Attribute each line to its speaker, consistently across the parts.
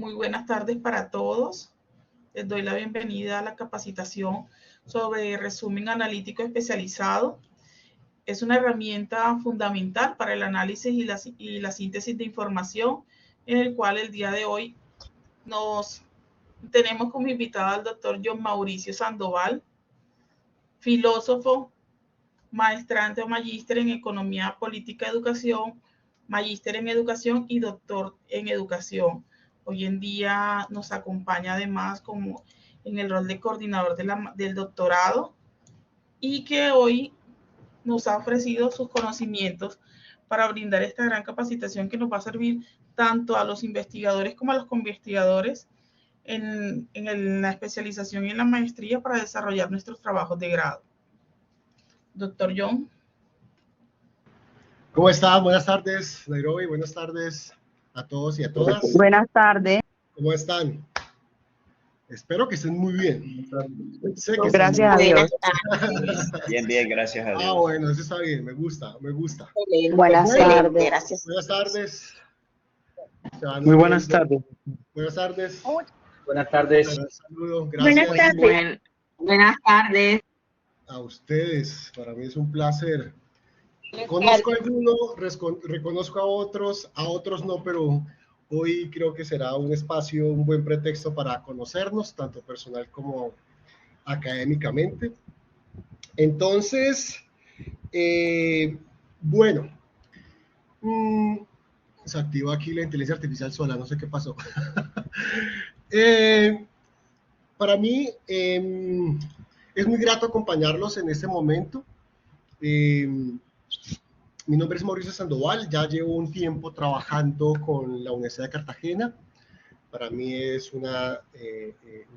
Speaker 1: Muy buenas tardes para todos. Les doy la bienvenida a la capacitación sobre resumen analítico especializado. Es una herramienta fundamental para el análisis y la síntesis de información, en el cual el día de hoy tenemos como invitado al doctor John Mauricio Sandoval, filósofo, maestrante o magíster en Economía Política Educación, magíster en Educación y doctor en Educación. Hoy en día nos acompaña además como en el rol de coordinador del doctorado y que hoy nos ha ofrecido sus conocimientos para brindar esta gran capacitación que nos va a servir tanto a los investigadores como a los co-investigadores en la especialización y en la maestría para desarrollar nuestros trabajos de grado. Doctor John.
Speaker 2: ¿Cómo están? Buenas tardes, Nairobi. Buenas tardes a todos y a todas.
Speaker 3: Buenas tardes.
Speaker 2: ¿Cómo están? Espero que estén muy bien.
Speaker 3: Sé que gracias a Dios.
Speaker 4: Bien, bien, gracias a Dios.
Speaker 2: Ah, bueno, eso está bien, me gusta.
Speaker 3: Buenas tardes. Gracias.
Speaker 2: Buenas tardes.
Speaker 5: Muy buenas tardes.
Speaker 2: Buenas tardes.
Speaker 5: Buenas tardes.
Speaker 2: Saludos, gracias.
Speaker 3: Buenas tardes. Buenas tardes.
Speaker 2: A ustedes, para mí es un placer. Conozco a algunos, reconozco a otros no, pero hoy creo que será un espacio, un buen pretexto para conocernos, tanto personal como académicamente. Entonces, bueno, se activó aquí la inteligencia artificial sola, no sé qué pasó. Para mí es muy grato acompañarlos en este momento. Mi nombre es Mauricio Sandoval, ya llevo un tiempo trabajando con la Universidad de Cartagena. Para mí es una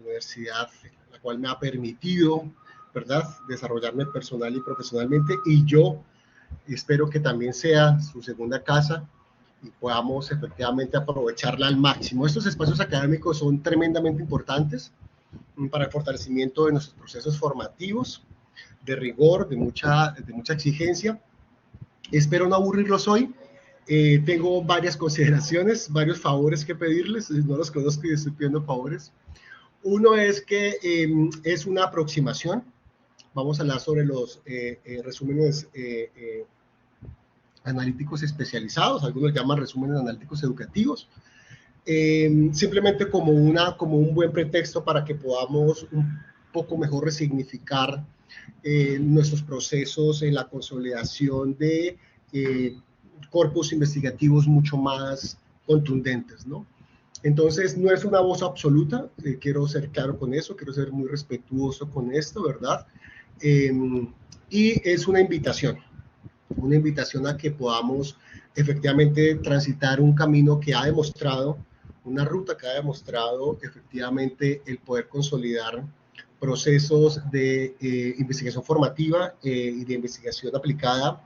Speaker 2: universidad la cual me ha permitido, ¿verdad?, desarrollarme personal y profesionalmente, y yo espero que también sea su segunda casa y podamos efectivamente aprovecharla al máximo. Estos espacios académicos son tremendamente importantes para el fortalecimiento de nuestros procesos formativos, de rigor, de mucha exigencia. Espero no aburrirlos hoy. Tengo varias consideraciones, varios favores que pedirles. No los conozco y estoy pidiendo favores. Uno es que es una aproximación. Vamos a hablar sobre los resúmenes analíticos especializados. Algunos llaman resúmenes analíticos educativos. Simplemente como un buen pretexto para que podamos un poco mejor resignificar nuestros procesos en la consolidación de corpus investigativos mucho más contundentes, ¿no? Entonces, no es una voz absoluta, quiero ser claro con eso, quiero ser muy respetuoso con esto, ¿verdad? Y es una invitación a que podamos efectivamente transitar un camino que ha demostrado, una ruta que ha demostrado efectivamente el poder consolidar procesos de investigación formativa y de investigación aplicada,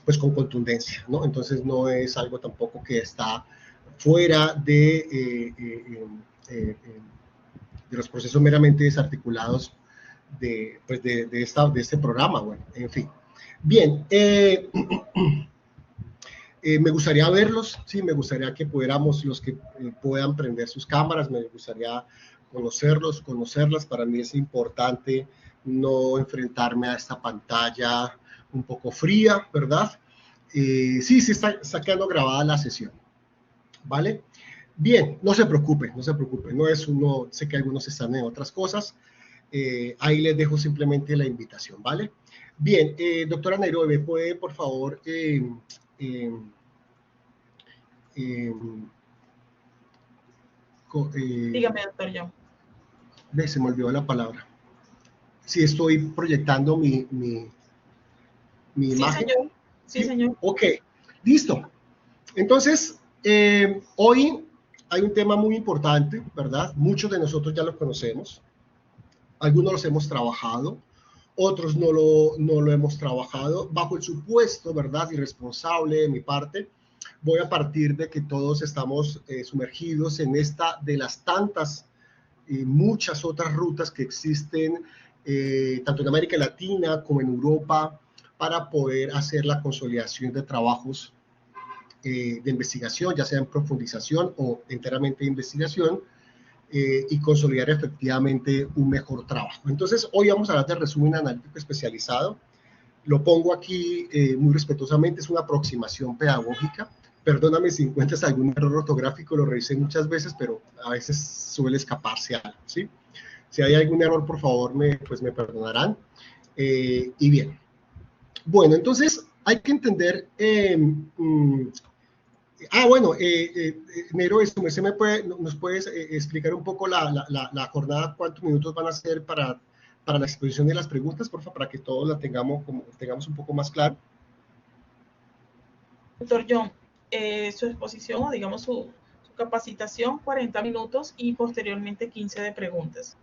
Speaker 2: pues con contundencia, ¿no? Entonces no es algo tampoco que está fuera de los procesos meramente desarticulados de este programa. Bueno, en fin. Bien, me gustaría verlos, sí, me gustaría que pudiéramos, los que puedan prender sus cámaras, me gustaría conocerlas. Para mí es importante no enfrentarme a esta pantalla un poco fría, ¿verdad? Sí, está quedando grabada la sesión, ¿vale? Bien, no se preocupen, sé que algunos están en otras cosas, ahí les dejo simplemente la invitación, ¿vale? Bien, doctora Nairobi, ¿puede por favor
Speaker 1: dígame, doctor John.
Speaker 2: Se me olvidó la palabra. Si estoy proyectando mi imagen.
Speaker 1: Señor. Sí, señor.
Speaker 2: Ok, listo. Entonces, hoy hay un tema muy importante, ¿verdad? Muchos de nosotros ya lo conocemos. Algunos los hemos trabajado, otros no lo hemos trabajado. Bajo el supuesto, ¿verdad?, irresponsable de mi parte, voy a partir de que todos estamos sumergidos en esta de las tantas y muchas otras rutas que existen tanto en América Latina como en Europa para poder hacer la consolidación de trabajos de investigación, ya sea en profundización o enteramente de investigación, y consolidar efectivamente un mejor trabajo. Entonces, hoy vamos a hablar de resumen analítico especializado. Lo pongo aquí muy respetuosamente, es una aproximación pedagógica. Perdóname si encuentras algún error ortográfico, lo revisé muchas veces, pero a veces suele escaparse algo, ¿sí? Si hay algún error, por favor, pues me perdonarán. Y bien. Bueno, entonces hay que entender... bueno, Nero, ¿nos puedes explicar un poco la jornada? ¿Cuántos minutos van a ser para la exposición de las preguntas, por favor, para que todos la tengamos un poco más claro?
Speaker 1: Doctor John, su exposición o digamos su capacitación, 40 minutos y posteriormente 15 de preguntas.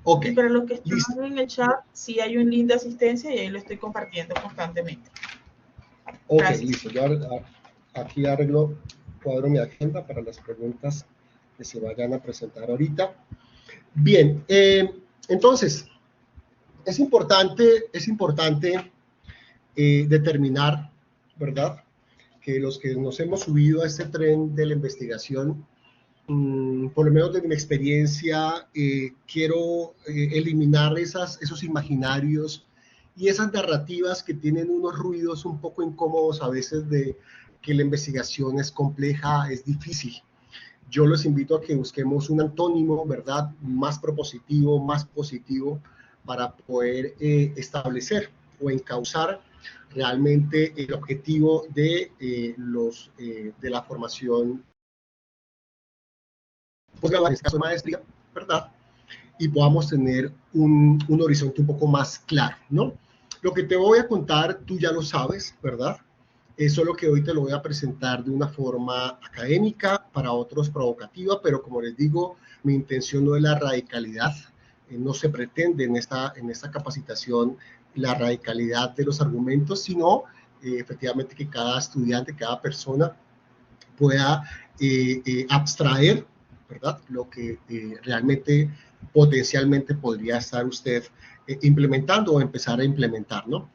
Speaker 2: Ok.
Speaker 1: Y para los que están en el chat, sí hay un link de asistencia y ahí lo estoy compartiendo constantemente.
Speaker 2: Ok,
Speaker 1: Gracias.
Speaker 2: listo. Yo aquí cuadro mi agenda para las preguntas que se vayan a presentar ahorita. Bien, entonces, es importante determinar, ¿verdad?, que los que nos hemos subido a este tren de la investigación, por lo menos desde mi experiencia, quiero eliminar esos imaginarios y esas narrativas que tienen unos ruidos un poco incómodos a veces de que la investigación es compleja, es difícil. Yo los invito a que busquemos un antónimo, ¿verdad?, más propositivo, más positivo, para poder establecer o encauzar realmente el objetivo de la formación posgraduada, en este caso de maestría, ¿verdad?, y podamos tener un horizonte un poco más claro, ¿no? Lo que te voy a contar, tú ya lo sabes, ¿verdad? Solo que hoy te lo voy a presentar de una forma académica, para otros provocativa, pero como les digo, mi intención no es la radicalidad, no se pretende en esta capacitación la radicalidad de los argumentos, sino efectivamente que cada estudiante, cada persona pueda abstraer, ¿verdad?, lo que realmente potencialmente podría estar usted implementando o empezar a implementar, ¿no?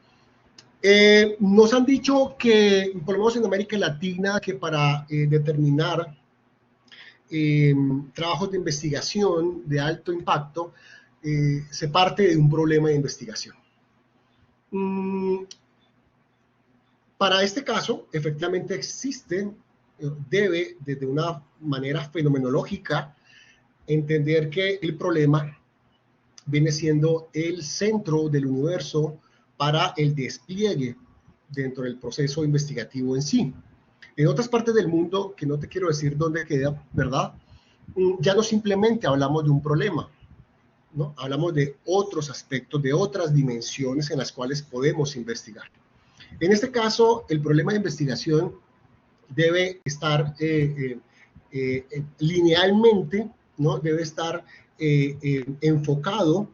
Speaker 2: Nos han dicho que, por lo menos en América Latina, que para determinar trabajos de investigación de alto impacto, se parte de un problema de investigación. Para este caso, efectivamente debe, desde una manera fenomenológica, entender que el problema viene siendo el centro del universo para el despliegue dentro del proceso investigativo en sí. En otras partes del mundo, que no te quiero decir dónde queda, ¿verdad?, ya no simplemente hablamos de un problema, ¿no? Hablamos de otros aspectos, de otras dimensiones en las cuales podemos investigar. En este caso, el problema de investigación debe estar linealmente, ¿no?, debe estar enfocado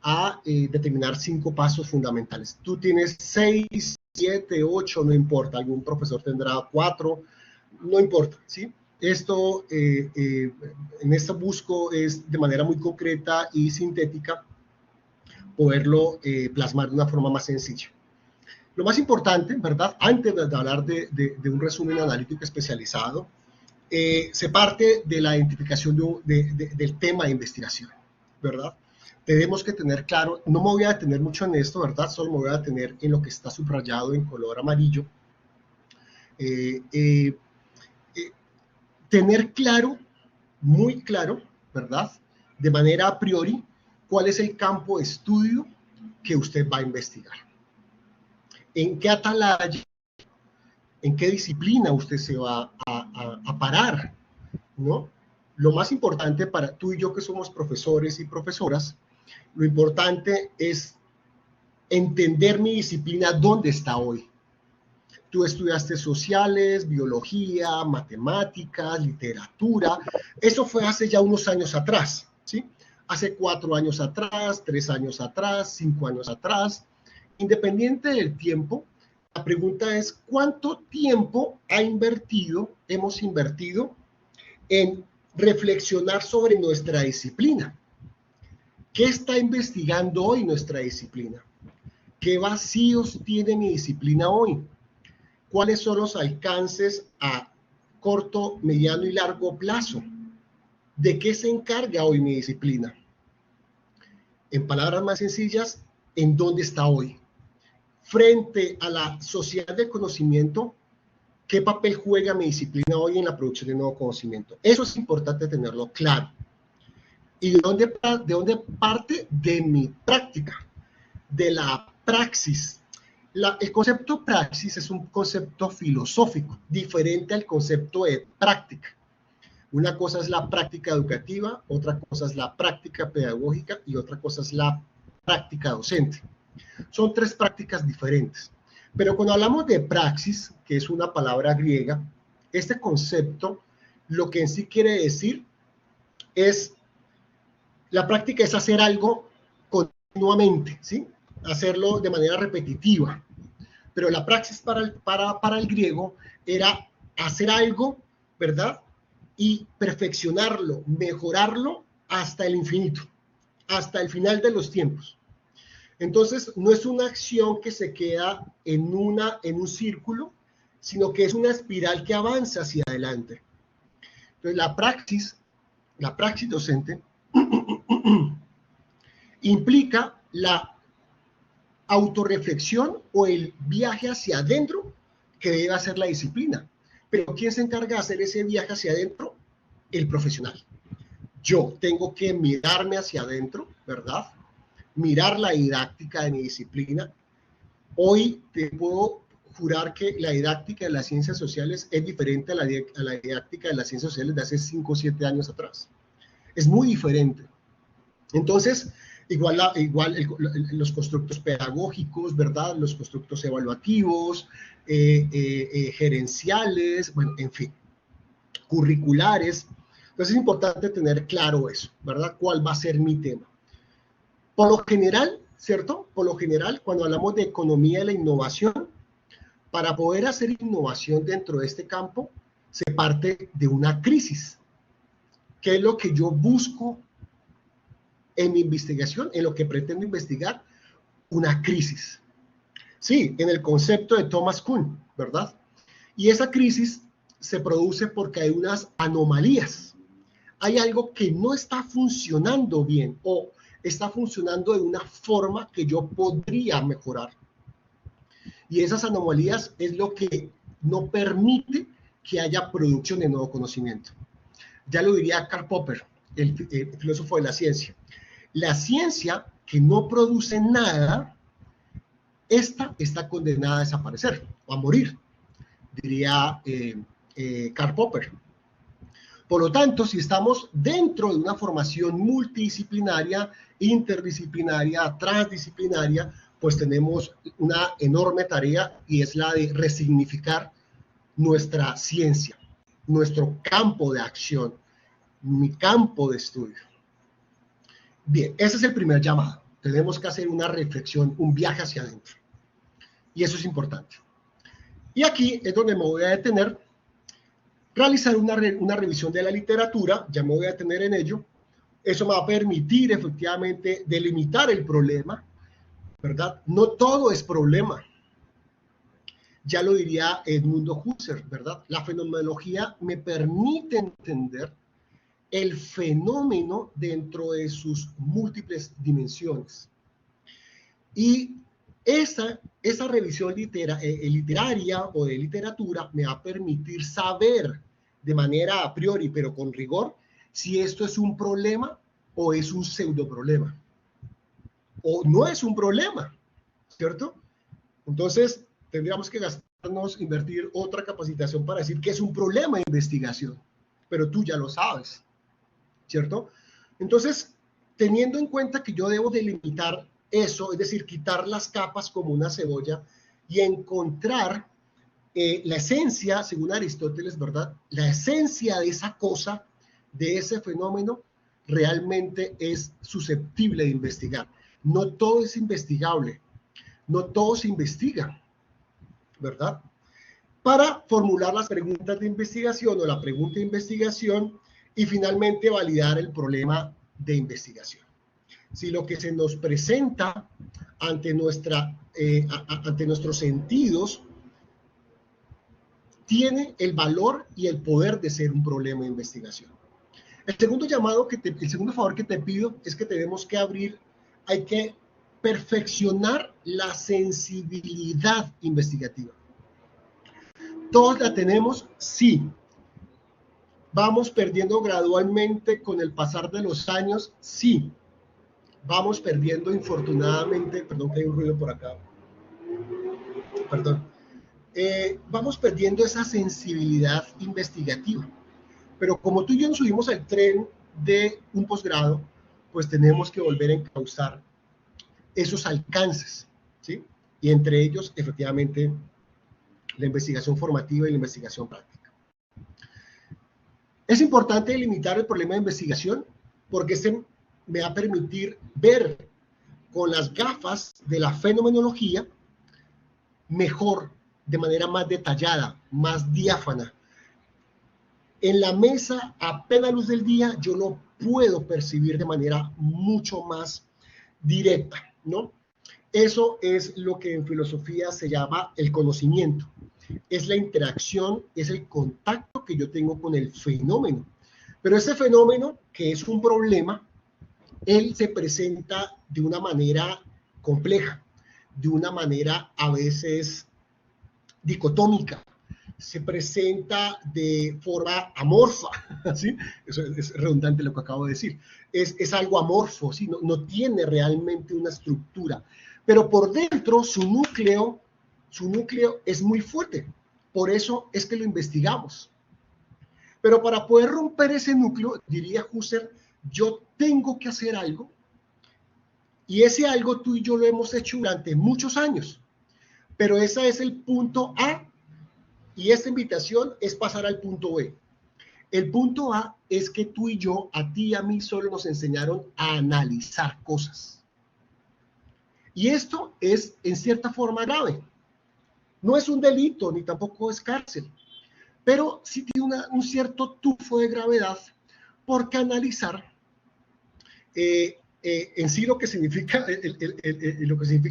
Speaker 2: a determinar 5 pasos fundamentales. Tú tienes 6, 7, 8, no importa, algún profesor tendrá 4, no importa, ¿sí? Esto, en esta busco es de manera muy concreta y sintética poderlo plasmar de una forma más sencilla. Lo más importante, ¿verdad?, antes de hablar de un resumen analítico especializado, se parte de la identificación del tema de investigación, ¿verdad? Tenemos que tener claro, no me voy a detener mucho en esto, ¿verdad?, solo me voy a detener en lo que está subrayado en color amarillo. Tener claro, muy claro, ¿verdad?, de manera a priori, cuál es el campo de estudio que usted va a investigar. ¿En qué atalaya, en qué disciplina usted se va a parar, ¿no? Lo más importante para tú y yo, que somos profesores y profesoras, lo importante es entender mi disciplina dónde está hoy. Tú estudiaste sociales, biología, matemáticas, literatura. Eso fue hace ya unos años atrás, ¿sí? Hace 4 años atrás, 3 años atrás, 5 años atrás. Independiente del tiempo, la pregunta es: ¿cuánto tiempo hemos invertido en reflexionar sobre nuestra disciplina? ¿Qué está investigando hoy nuestra disciplina? ¿Qué vacíos tiene mi disciplina hoy? ¿Cuáles son los alcances a corto, mediano y largo plazo? ¿De qué se encarga hoy mi disciplina? En palabras más sencillas, ¿en dónde está hoy? Frente a la sociedad del conocimiento, ¿qué papel juega mi disciplina hoy en la producción de nuevo conocimiento? Eso es importante tenerlo claro. ¿Y de dónde parte? De mi práctica, de la praxis. El concepto praxis es un concepto filosófico, diferente al concepto de práctica. Una cosa es la práctica educativa, otra cosa es la práctica pedagógica y otra cosa es la práctica docente. Son tres prácticas diferentes. Pero cuando hablamos de praxis, que es una palabra griega, este concepto lo que en sí quiere decir es, la práctica es hacer algo continuamente, ¿sí? Hacerlo de manera repetitiva. Pero la praxis para el griego era hacer algo, ¿verdad? Y perfeccionarlo, mejorarlo hasta el infinito, hasta el final de los tiempos. Entonces, no es una acción que se queda en un círculo, sino que es una espiral que avanza hacia adelante. Entonces, la praxis docente implica la autorreflexión o el viaje hacia adentro que debe hacer la disciplina. Pero ¿quién se encarga de hacer ese viaje hacia adentro? El profesional. Yo tengo que mirarme hacia adentro, ¿verdad? Mirar la didáctica de mi disciplina. Hoy te puedo jurar que la didáctica de las ciencias sociales es diferente a la didáctica de las ciencias sociales de hace 5 o 7 años atrás. Es muy diferente. Entonces, igual los constructos pedagógicos, ¿verdad? Los constructos evaluativos, gerenciales, bueno, en fin, curriculares. Entonces es importante tener claro eso, ¿verdad? ¿Cuál va a ser mi tema? Por lo general, ¿cierto? Por lo general, cuando hablamos de economía de la innovación, para poder hacer innovación dentro de este campo, se parte de una crisis. ¿Qué es lo que yo busco en mi investigación, en lo que pretendo investigar? Una crisis. Sí, en el concepto de Thomas Kuhn, ¿verdad? Y esa crisis se produce porque hay unas anomalías. Hay algo que no está funcionando bien o está funcionando de una forma que yo podría mejorar. Y esas anomalías es lo que no permite que haya producción de nuevo conocimiento. Ya lo diría Karl Popper, el filósofo de la ciencia. La ciencia que no produce nada, esta está condenada a desaparecer o a morir, diría Karl Popper. Por lo tanto, si estamos dentro de una formación multidisciplinaria, interdisciplinaria, transdisciplinaria, pues tenemos una enorme tarea y es la de resignificar nuestra ciencia, nuestro campo de acción, mi campo de estudio. Bien, ese es el primer llamado. Tenemos que hacer una reflexión, un viaje hacia adentro. Y eso es importante. Y aquí es donde me voy a detener, realizar una revisión de la literatura, ya me voy a detener en ello. Eso me va a permitir efectivamente delimitar el problema, ¿verdad? No todo es problema. Ya lo diría Edmundo Husserl, ¿verdad? La fenomenología me permite entender el fenómeno dentro de sus múltiples dimensiones. Y esa revisión literaria o de literatura me va a permitir saber de manera a priori, pero con rigor, si esto es un problema o es un pseudo problema. O no es un problema, ¿cierto? Entonces, tendríamos que invertir otra capacitación para decir que es un problema de investigación, pero tú ya lo sabes, ¿cierto? Entonces, teniendo en cuenta que yo debo delimitar eso, es decir, quitar las capas como una cebolla y encontrar la esencia, según Aristóteles, ¿verdad? La esencia de esa cosa, de ese fenómeno, realmente es susceptible de investigar. No todo es investigable, no todo se investiga, ¿verdad? Para formular las preguntas de investigación o la pregunta de investigación y finalmente validar el problema de investigación. Si lo que se nos presenta ante nuestros sentidos tiene el valor y el poder de ser un problema de investigación. El segundo el segundo favor que te pido es que tenemos que hay que perfeccionar la sensibilidad investigativa. ¿Todos la tenemos? Sí. ¿Vamos perdiendo gradualmente con el pasar de los años? Sí. Vamos perdiendo, infortunadamente, perdón que hay un ruido por acá, perdón, vamos perdiendo esa sensibilidad investigativa. Pero como tú y yo nos subimos al tren de un posgrado, pues tenemos que volver a encauzar esos alcances, ¿sí? Y entre ellos, efectivamente, la investigación formativa y la investigación práctica. Es importante delimitar el problema de investigación porque este me va a permitir ver con las gafas de la fenomenología mejor, de manera más detallada, más diáfana. En la mesa, a plena luz del día, yo lo puedo percibir de manera mucho más directa, ¿no? Eso es lo que en filosofía se llama el conocimiento. Es la interacción, es el contacto que yo tengo con el fenómeno. Pero ese fenómeno, que es un problema, él se presenta de una manera compleja, de una manera a veces dicotómica, se presenta de forma amorfa, ¿sí? Eso es redundante lo que acabo de decir. Es algo amorfo, ¿sí? No tiene realmente una estructura, pero por dentro su núcleo es muy fuerte. Por eso es que lo investigamos. Pero para poder romper ese núcleo, diría Husserl, yo tengo que hacer algo, y ese algo tú y yo lo hemos hecho durante muchos años, pero ese es el punto A, y esta invitación es pasar al punto B. El punto A es que tú y yo, a ti y a mí, solo nos enseñaron a analizar cosas. Y esto es, en cierta forma, grave. No es un delito, ni tampoco es cárcel, pero sí tiene un cierto tufo de gravedad, porque analizar en sí lo que significa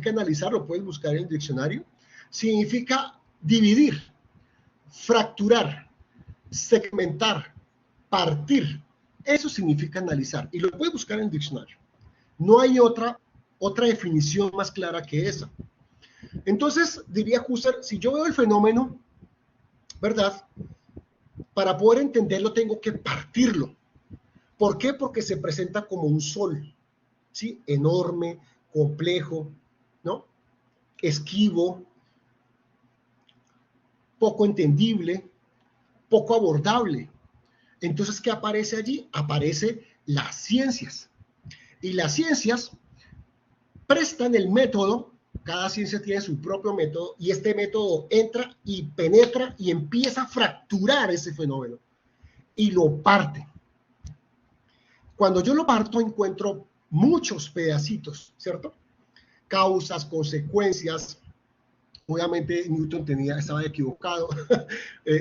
Speaker 2: analizar, lo puedes buscar en el diccionario, significa dividir, fracturar, segmentar, partir. Eso significa analizar, y lo puedes buscar en el diccionario. No hay otra definición más clara que esa. Entonces, diría Husserl, si yo veo el fenómeno, ¿verdad? Para poder entenderlo tengo que partirlo. ¿Por qué? Porque se presenta como un sol, ¿sí? Enorme, complejo, ¿no? Esquivo, poco entendible, poco abordable. Entonces, ¿qué aparece allí? Aparecen las ciencias. Y las ciencias prestan el método, cada ciencia tiene su propio método, y este método entra y penetra y empieza a fracturar ese fenómeno y lo parte. Cuando yo lo parto encuentro muchos pedacitos, ¿cierto? Causas, consecuencias. Obviamente Newton estaba equivocado.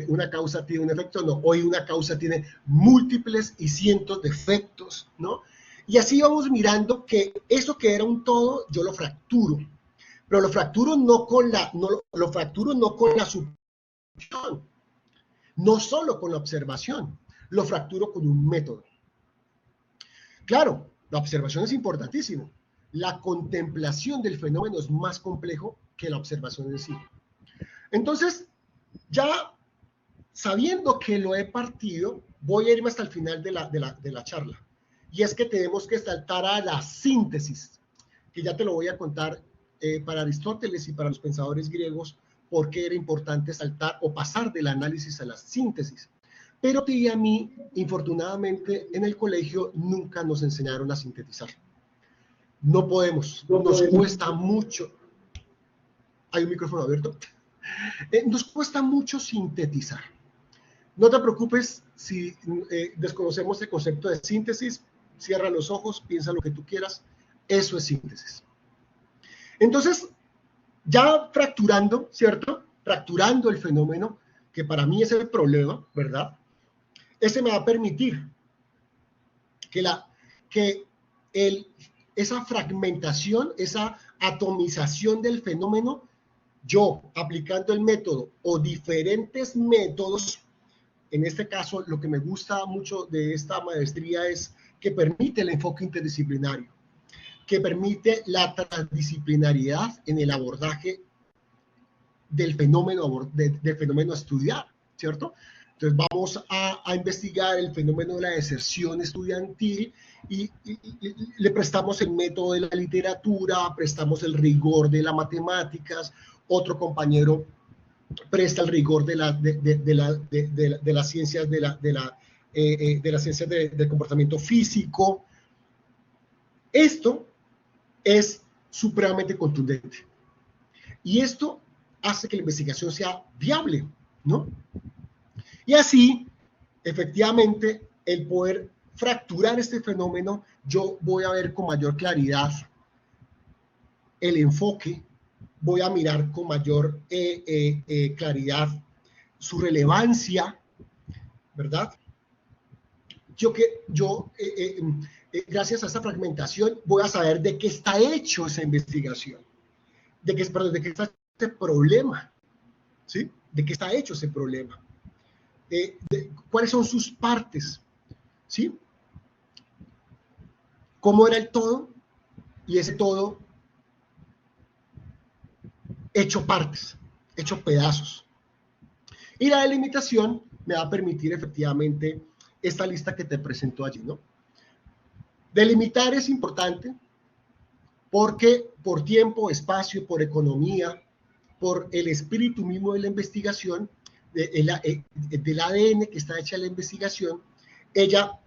Speaker 2: Una causa tiene un efecto, no. Hoy una causa tiene múltiples y cientos de efectos, ¿no? Y así vamos mirando que eso que era un todo, yo lo fracturo. Pero lo fracturo no con la suposición, no solo con la observación, lo fracturo con un método. Claro, la observación es importantísima. La contemplación del fenómeno es más complejo que la observación en sí. Entonces, ya sabiendo que lo he partido, voy a irme hasta el final de la charla. Y es que tenemos que saltar a la síntesis, que ya te lo voy a contar para Aristóteles y para los pensadores griegos, por qué era importante saltar o pasar del análisis a la síntesis. Pero a mí, infortunadamente, en el colegio nunca nos enseñaron a sintetizar. No podemos, nos cuesta mucho. ¿Hay un micrófono abierto? Nos cuesta mucho sintetizar. No te preocupes si desconocemos el concepto de síntesis, cierra los ojos, piensa lo que tú quieras, eso es síntesis. Entonces, ya fracturando, ¿cierto? Fracturando el fenómeno, que para mí es el problema, ¿verdad? Ese me va a permitir que esa fragmentación, esa atomización del fenómeno yo aplicando el método o diferentes métodos, en este caso lo que me gusta mucho de esta maestría es que permite el enfoque interdisciplinario, que permite la transdisciplinariedad en el abordaje del fenómeno a estudiar, ¿cierto? Entonces vamos a investigar el fenómeno de la deserción estudiantil y le prestamos el método de la literatura, prestamos el rigor de las matemáticas, otro compañero presta el rigor de las ciencias del comportamiento físico. Esto es supremamente contundente y esto hace que la investigación sea viable, ¿no? Y así, efectivamente, el poder fracturar este fenómeno, yo voy a ver con mayor claridad el enfoque, voy a mirar con mayor claridad su relevancia, ¿verdad? Gracias a esta fragmentación, voy a saber de qué está hecho esa investigación, de qué está este problema, ¿sí? De qué está hecho ese problema. ¿Cuáles son sus partes? ¿Sí? ¿Cómo era el todo? Y ese todo hecho partes, hecho pedazos. Y la delimitación me va a permitir efectivamente esta lista que te presento allí, ¿no? Delimitar es importante porque por tiempo, espacio, por economía, por el espíritu mismo de la investigación, del ADN que está hecha la investigación, ella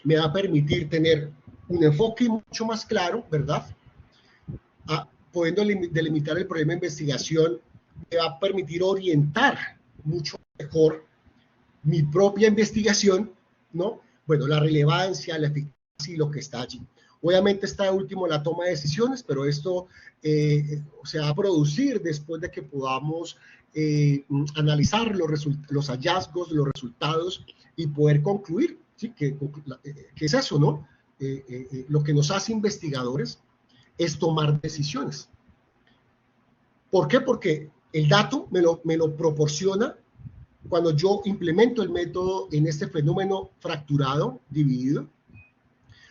Speaker 2: me va a permitir tener un enfoque mucho más claro, ¿verdad? Pudiendo delimitar el problema de investigación, me va a permitir orientar mucho mejor mi propia investigación, ¿no? Bueno, la relevancia, la eficacia y lo que está allí. Obviamente está último la toma de decisiones, pero esto se va a producir después de que podamos analizar los hallazgos, los resultados y poder concluir, ¿sí? Que es eso, ¿no? Lo que nos hace investigadores es tomar decisiones. ¿Por qué? Porque el dato me lo proporciona cuando yo implemento el método en este fenómeno fracturado, dividido,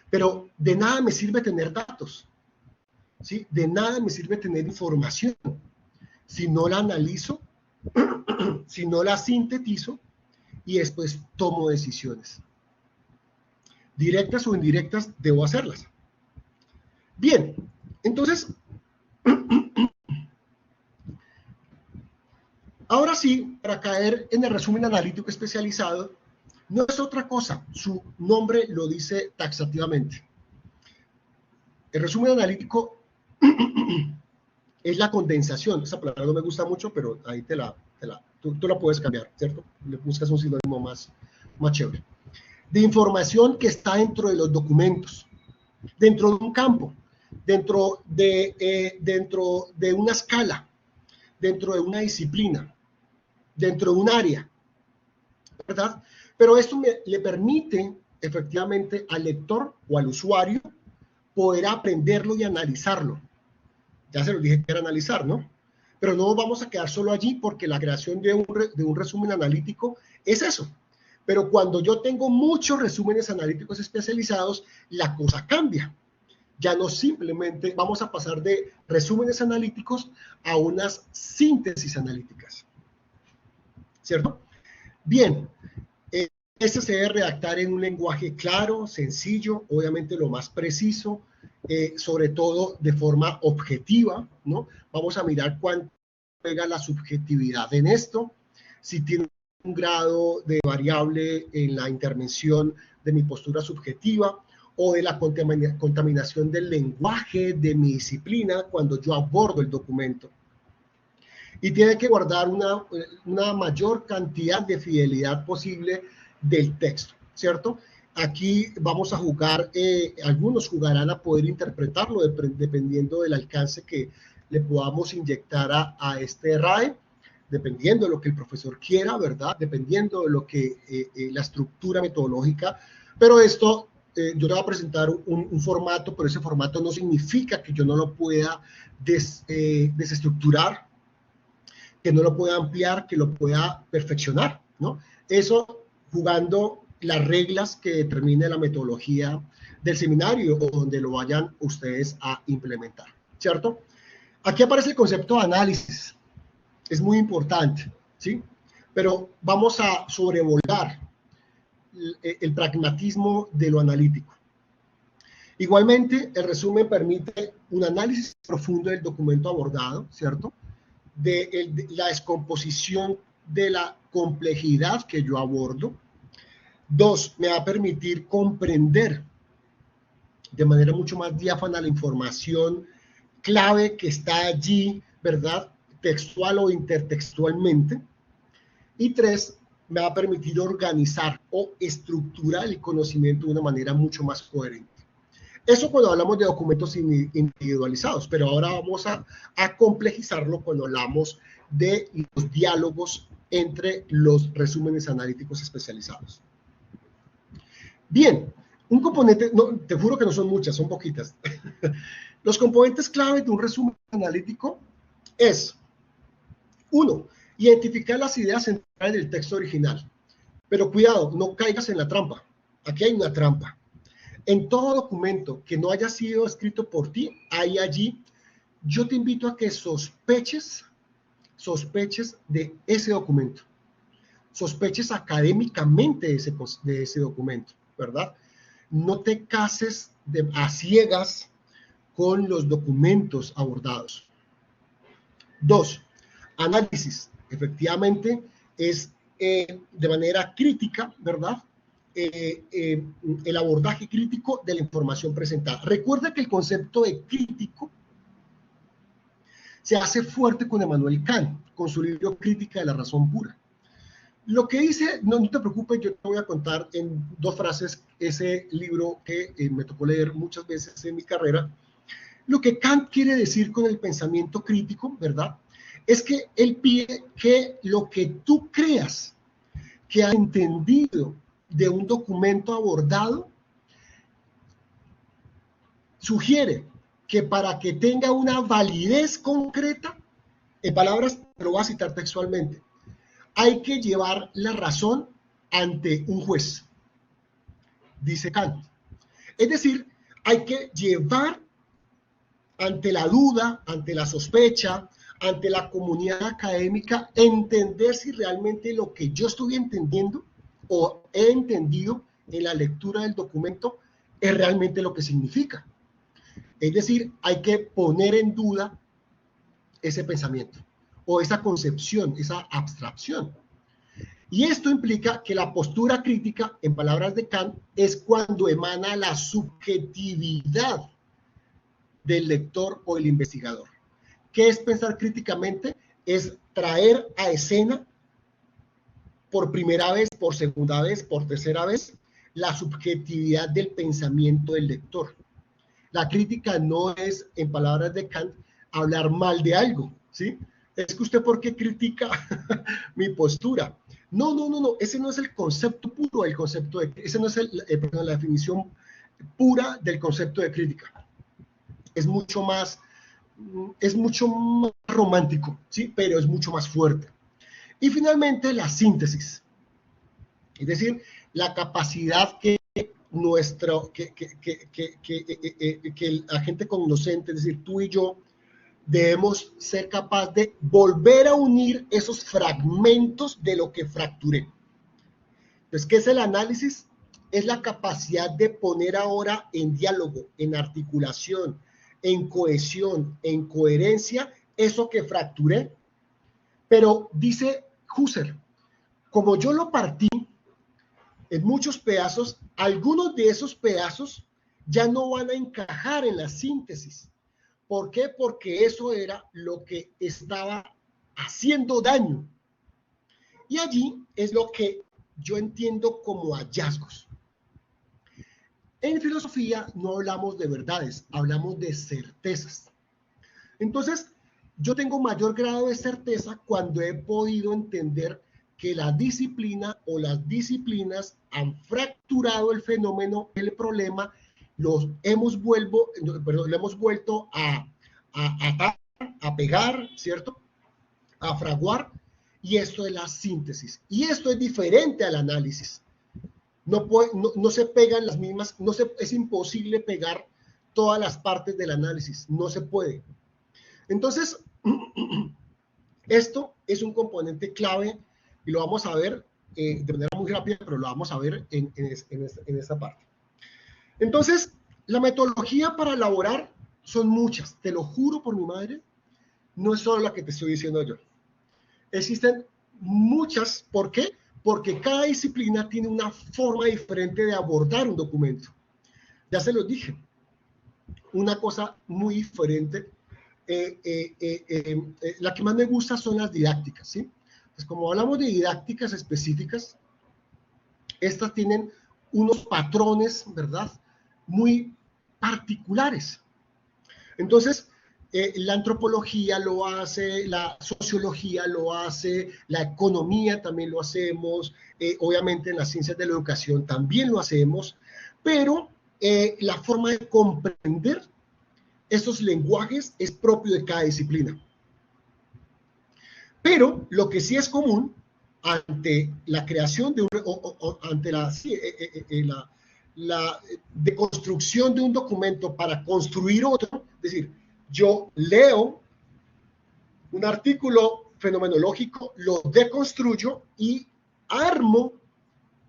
Speaker 2: pero de nada me sirve tener datos, ¿sí? De nada me sirve tener información si no la analizo, si no la sintetizo y después tomo decisiones. Directas o indirectas, debo hacerlas. Bien, entonces, ahora sí, para caer en el resumen analítico especializado, no es otra cosa, su nombre lo dice taxativamente. El resumen analítico es la condensación, esa palabra no me gusta mucho, pero ahí tú la puedes cambiar, ¿cierto? Le buscas un sinónimo más chévere. De información que está dentro de los documentos, dentro de un campo, dentro de una escala, dentro de una disciplina, dentro de un área, ¿verdad? Pero esto le permite efectivamente al lector o al usuario poder aprenderlo y analizarlo. Ya se lo dije que era analizar, ¿no? Pero no vamos a quedar solo allí porque la creación de un resumen analítico es eso. Pero cuando yo tengo muchos resúmenes analíticos especializados, la cosa cambia. Ya no simplemente vamos a pasar de resúmenes analíticos a unas síntesis analíticas. ¿Cierto? Bien, este se debe redactar en un lenguaje claro, sencillo, obviamente lo más preciso, sobre todo de forma objetiva, ¿no? Vamos a mirar cuánto juega la subjetividad en esto, si tiene un grado de variable en la intervención de mi postura subjetiva o de la contaminación del lenguaje de mi disciplina cuando yo abordo el documento. Y tiene que guardar una mayor cantidad de fidelidad posible del texto, ¿cierto? Aquí vamos a jugar, algunos jugarán a poder interpretarlo dependiendo del alcance que le podamos inyectar a este RAE, dependiendo de lo que el profesor quiera, ¿verdad? Dependiendo de lo que la estructura metodológica, pero esto, yo le voy a presentar un formato, pero ese formato no significa que yo no lo pueda desestructurar, que no lo pueda ampliar, que lo pueda perfeccionar, ¿no? Eso jugando las reglas que determine la metodología del seminario o donde lo vayan ustedes a implementar, ¿cierto? Aquí aparece el concepto de análisis. Es muy importante, ¿sí? Pero vamos a sobrevolar el pragmatismo de lo analítico. Igualmente, el resumen permite un análisis profundo del documento abordado, ¿cierto? De la descomposición de la complejidad que yo abordo. 2, me va a permitir comprender de manera mucho más diáfana la información clave que está allí, ¿verdad? Textual o intertextualmente. Y 3, me va a permitir organizar o estructurar el conocimiento de una manera mucho más coherente. Eso cuando hablamos de documentos individualizados, pero ahora vamos a complejizarlo cuando hablamos de los diálogos entre los resúmenes analíticos especializados. Bien, un componente, no, te juro que no son muchas, son poquitas. Los componentes clave de un resumen analítico es, 1, identificar las ideas centrales del texto original. Pero cuidado, no caigas en la trampa. Aquí hay una trampa. En todo documento que no haya sido escrito por ti, hay allí, yo te invito a que sospeches de ese documento. Sospeches académicamente de ese documento, ¿verdad? No te cases a ciegas con los documentos abordados. 2, análisis. Efectivamente, es de manera crítica, ¿verdad? El abordaje crítico de la información presentada. Recuerda que el concepto de crítico se hace fuerte con Immanuel Kant, con su libro Crítica de la razón pura. Lo que dice, no te preocupes, yo te voy a contar en 2 frases ese libro que me tocó leer muchas veces en mi carrera. Lo que Kant quiere decir con el pensamiento crítico, ¿verdad? Es que él pide que lo que tú creas que has entendido de un documento abordado, sugiere que para que tenga una validez concreta, en palabras, lo voy a citar textualmente, hay que llevar la razón ante un juez, dice Kant. Es decir, hay que llevar ante la duda, ante la sospecha, ante la comunidad académica, entender si realmente lo que yo estoy entendiendo o he entendido en la lectura del documento es realmente lo que significa. Es decir, hay que poner en duda ese pensamiento o esa concepción, esa abstracción. Y esto implica que la postura crítica, en palabras de Kant, es cuando emana la subjetividad del lector o el investigador. ¿Qué es pensar críticamente? Es traer a escena por primera vez, por segunda vez, por tercera vez, la subjetividad del pensamiento del lector. La crítica no es, en palabras de Kant, hablar mal de algo, ¿sí? Es que usted, ¿por qué critica mi postura? No, ese no es el concepto puro del concepto de, ese no es la definición pura del concepto de crítica. Es mucho más romántico, ¿sí? Pero es mucho más fuerte. Y finalmente, la síntesis. Es decir, la capacidad que el agente cognoscente, es decir, tú y yo, debemos ser capaz de volver a unir esos fragmentos de lo que fracturé. Entonces, ¿qué es el análisis? Es la capacidad de poner ahora en diálogo, en articulación, en cohesión, en coherencia, eso que fracturé. Pero dice Husserl, como yo lo partí en muchos pedazos, algunos de esos pedazos ya no van a encajar en la síntesis. ¿Por qué? Porque eso era lo que estaba haciendo daño. Y allí es lo que yo entiendo como hallazgos. En filosofía no hablamos de verdades, hablamos de certezas. Entonces, yo tengo mayor grado de certeza cuando he podido entender que la disciplina o las disciplinas han fracturado el fenómeno, el problema, lo hemos vuelto a pegar, ¿cierto? a fraguar, y esto es la síntesis. Y esto es diferente al análisis. No se pegan las mismas, es imposible pegar todas las partes del análisis, no se puede. Entonces, esto es un componente clave y lo vamos a ver de manera muy rápida, pero lo vamos a ver en esta parte. Entonces, la metodología para elaborar son muchas, te lo juro por mi madre, no es solo la que te estoy diciendo yo. Existen muchas, ¿por qué? Porque cada disciplina tiene una forma diferente de abordar un documento. Ya se los dije, una cosa muy diferente. La que más me gusta son las didácticas, ¿sí? Pues como hablamos de didácticas específicas, estas tienen unos patrones, ¿verdad?, muy particulares. Entonces, la antropología lo hace, la sociología lo hace, la economía también lo hacemos, obviamente en las ciencias de la educación también lo hacemos, pero la forma de comprender esos lenguajes es propio de cada disciplina. Pero lo que sí es común ante la creación de ante la deconstrucción de un documento para construir otro, es decir, yo leo un artículo fenomenológico, lo deconstruyo y armo,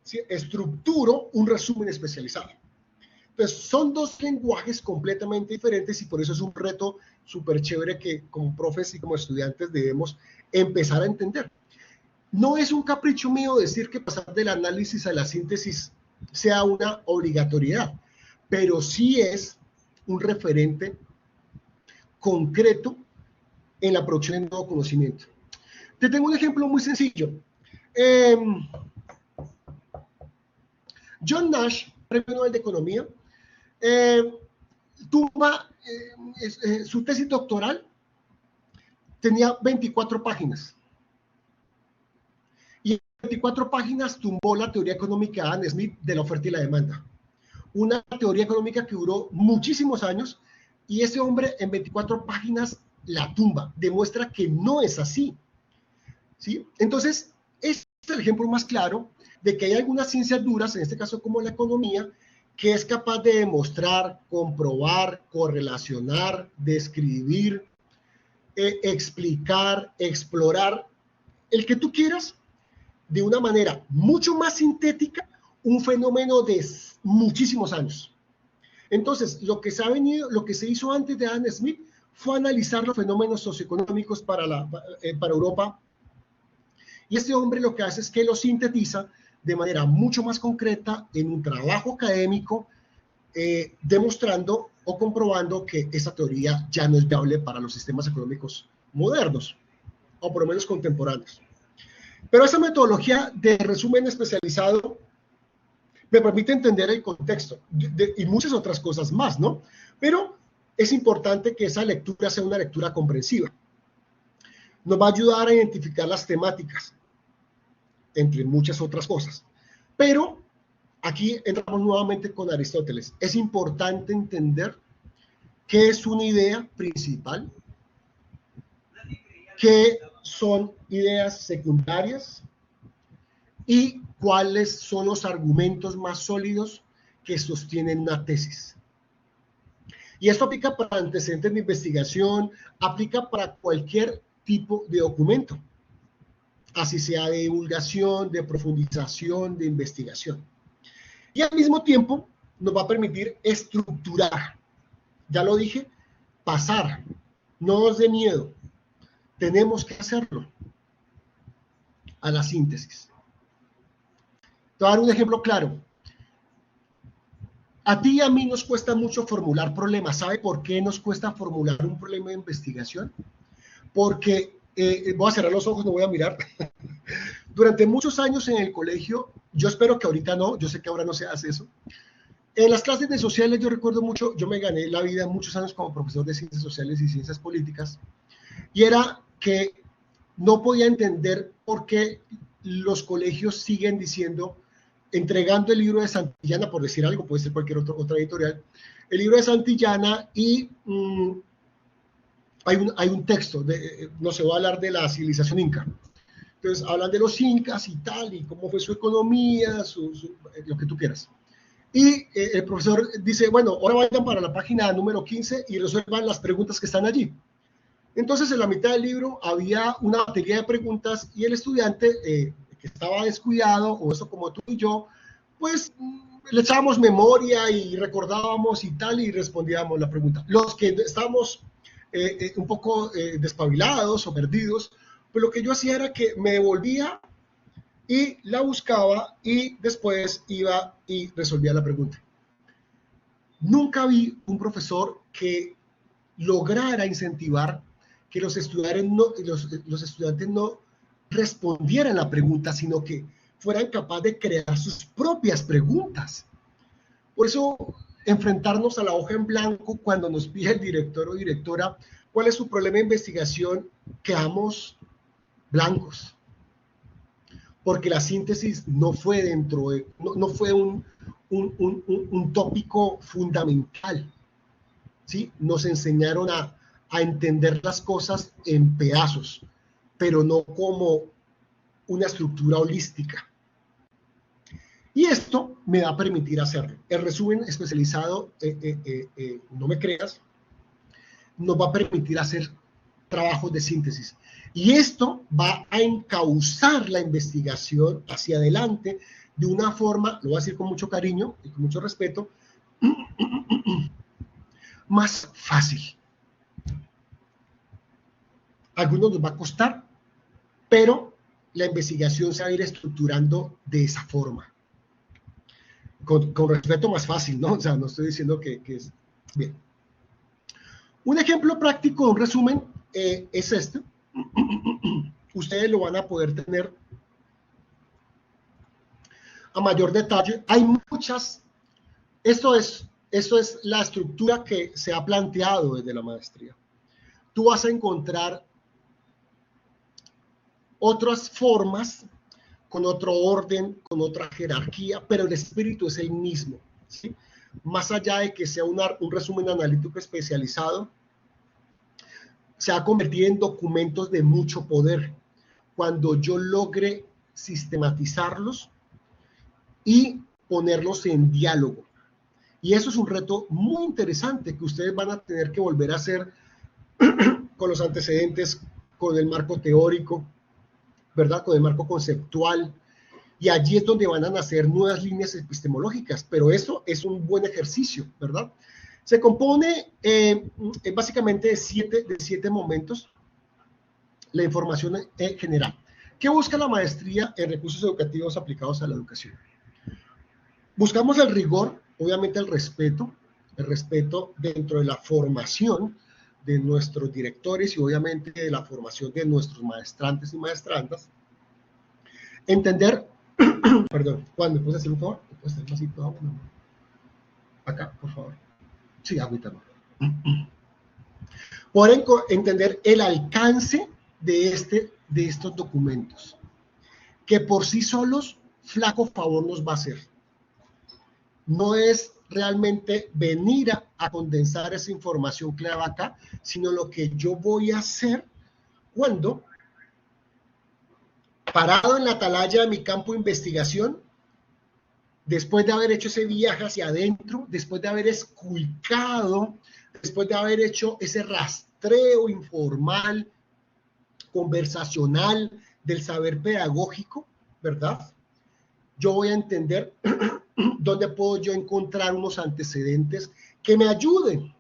Speaker 2: ¿sí?, estructuro un resumen especializado. Entonces, son dos lenguajes completamente diferentes y por eso es un reto súper chévere que como profes y como estudiantes debemos empezar a entender. No es un capricho mío decir que pasar del análisis a la síntesis sea una obligatoriedad, pero sí es un referente concreto en la producción de nuevo conocimiento. Te tengo un ejemplo muy sencillo. John Nash, Premio Nobel de Economía, su tesis doctoral tenía 24 páginas. Y en 24 páginas tumbó la teoría económica de Adam Smith de la oferta y la demanda. Una teoría económica que duró muchísimos años y ese hombre en 24 páginas la tumba, demuestra que no es así, ¿sí? Entonces, este es el ejemplo más claro de que hay algunas ciencias duras, en este caso como la economía, que es capaz de demostrar, comprobar, correlacionar, describir, explicar, explorar, el que tú quieras, de una manera mucho más sintética, un fenómeno de muchísimos años. Entonces, lo que se hizo antes de Adam Smith fue analizar los fenómenos socioeconómicos para Europa. Y este hombre lo que hace es que lo sintetiza de manera mucho más concreta en un trabajo académico, demostrando o comprobando que esa teoría ya no es viable para los sistemas económicos modernos, o por lo menos contemporáneos. Pero esa metodología de resumen especializado me permite entender el contexto y muchas otras cosas más, ¿no? Pero es importante que esa lectura sea una lectura comprensiva. Nos va a ayudar a identificar las temáticas, entre muchas otras cosas. Pero aquí entramos nuevamente con Aristóteles. Es importante entender qué es una idea principal, qué son ideas secundarias y cuáles son los argumentos más sólidos que sostienen una tesis. Y esto aplica para antecedentes de investigación, aplica para cualquier tipo de documento, así sea de divulgación, de profundización, de investigación. Y al mismo tiempo nos va a permitir estructurar, ya lo dije, pasar, no os dé miedo, tenemos que hacerlo, a la síntesis. Te voy a dar un ejemplo claro. A ti y a mí nos cuesta mucho formular problemas. ¿Sabe por qué nos cuesta formular un problema de investigación? Porque, voy a cerrar los ojos, no voy a mirar. Durante muchos años en el colegio, yo espero que ahorita no, yo sé que ahora no se hace eso. En las clases de sociales yo recuerdo mucho, yo me gané la vida muchos años como profesor de ciencias sociales y ciencias políticas, y era que no podía entender por qué los colegios siguen diciendo, entregando el libro de Santillana, por decir algo, puede ser cualquier otra editorial, el libro de Santillana y hay un texto, no se va a hablar de la civilización inca. Entonces hablan de los incas y tal, y cómo fue su economía, lo que tú quieras. Y el profesor dice, bueno, ahora vayan para la página número 15 y resuelvan las preguntas que están allí. Entonces, en la mitad del libro había una batería de preguntas y el estudiante que estaba descuidado, o eso como tú y yo, pues le echábamos memoria y recordábamos y tal, y respondíamos la pregunta. Los que estábamos un poco despabilados o perdidos, pues lo que yo hacía era que me devolvía y la buscaba y después iba y resolvía la pregunta. Nunca vi un profesor que lograra incentivar que los estudiantes no respondieran la pregunta, sino que fueran capaces de crear sus propias preguntas. Por eso, enfrentarnos a la hoja en blanco cuando nos pide el director o directora cuál es su problema de investigación, quedamos blancos. Porque la síntesis no fue no fue un tópico fundamental, ¿sí? Nos enseñaron a entender las cosas en pedazos, pero no como una estructura holística. Y esto me va a permitir hacerlo. El resumen especializado, no me creas, nos va a permitir hacer trabajos de síntesis. Y esto va a encauzar la investigación hacia adelante de una forma, lo voy a decir con mucho cariño y con mucho respeto, más fácil. A algunos nos va a costar, pero la investigación se va a ir estructurando de esa forma. Con respeto más fácil, ¿no? O sea, no estoy diciendo que es... Bien. Un ejemplo práctico, un resumen, es este. Ustedes lo van a poder tener a mayor detalle. Hay muchas... Esto es la estructura que se ha planteado desde la maestría. Tú vas a encontrar otras formas, con otro orden, con otra jerarquía, pero el espíritu es el mismo, ¿sí? Más allá de que sea un resumen analítico especializado, se ha convertido en documentos de mucho poder. Cuando yo logre sistematizarlos y ponerlos en diálogo. Y eso es un reto muy interesante que ustedes van a tener que volver a hacer con los antecedentes, con el marco teórico, ¿verdad? Con el marco conceptual, y allí es donde van a nacer nuevas líneas epistemológicas, pero eso es un buen ejercicio, ¿verdad? Se compone básicamente de siete momentos, la información general. ¿Qué busca la maestría en recursos educativos aplicados a la educación? Buscamos el rigor, obviamente el respeto dentro de la formación de nuestros directores y obviamente de la formación de nuestros maestrantes y maestrantas. Entender, perdón, Juan, ¿me puedes hacer un favor? ¿Me puedes hacer un vasito de agua? Acá, por favor. Sí, agüita. Poder entender el alcance de estos documentos, que por sí solos flaco favor nos va a hacer. No es realmente venir a condensar esa información que va acá, sino lo que yo voy a hacer cuando, parado en la atalaya de mi campo de investigación, después de haber hecho ese viaje hacia adentro, después de haber esculcado, después de haber hecho ese rastreo informal, conversacional del saber pedagógico, ¿verdad? Yo voy a entender dónde puedo yo encontrar unos antecedentes que me ayuden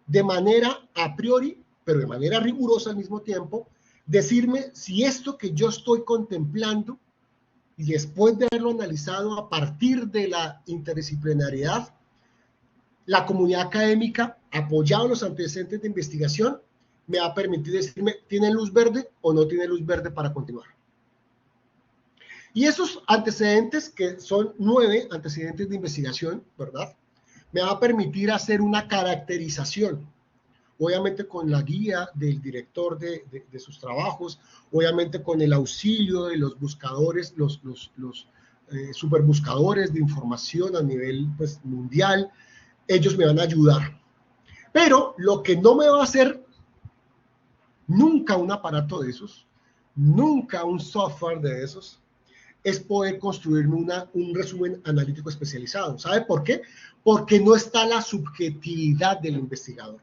Speaker 2: de manera a priori, pero de manera rigurosa al mismo tiempo, decirme si esto que yo estoy contemplando y después de haberlo analizado a partir de la interdisciplinariedad, la comunidad académica, apoyado en los antecedentes de investigación, me va a permitir decirme, ¿tiene luz verde o no tiene luz verde para continuar? Y esos antecedentes, que son 9 antecedentes de investigación, ¿verdad? Me va a permitir hacer una caracterización, obviamente con la guía del director de sus trabajos, obviamente con el auxilio de los buscadores, los superbuscadores de información a nivel pues, mundial. Ellos me van a ayudar. Pero lo que no me va a hacer nunca un aparato de esos, nunca un software de esos, es poder construirme un resumen analítico especializado. ¿Sabe por qué? Porque no está la subjetividad del investigador.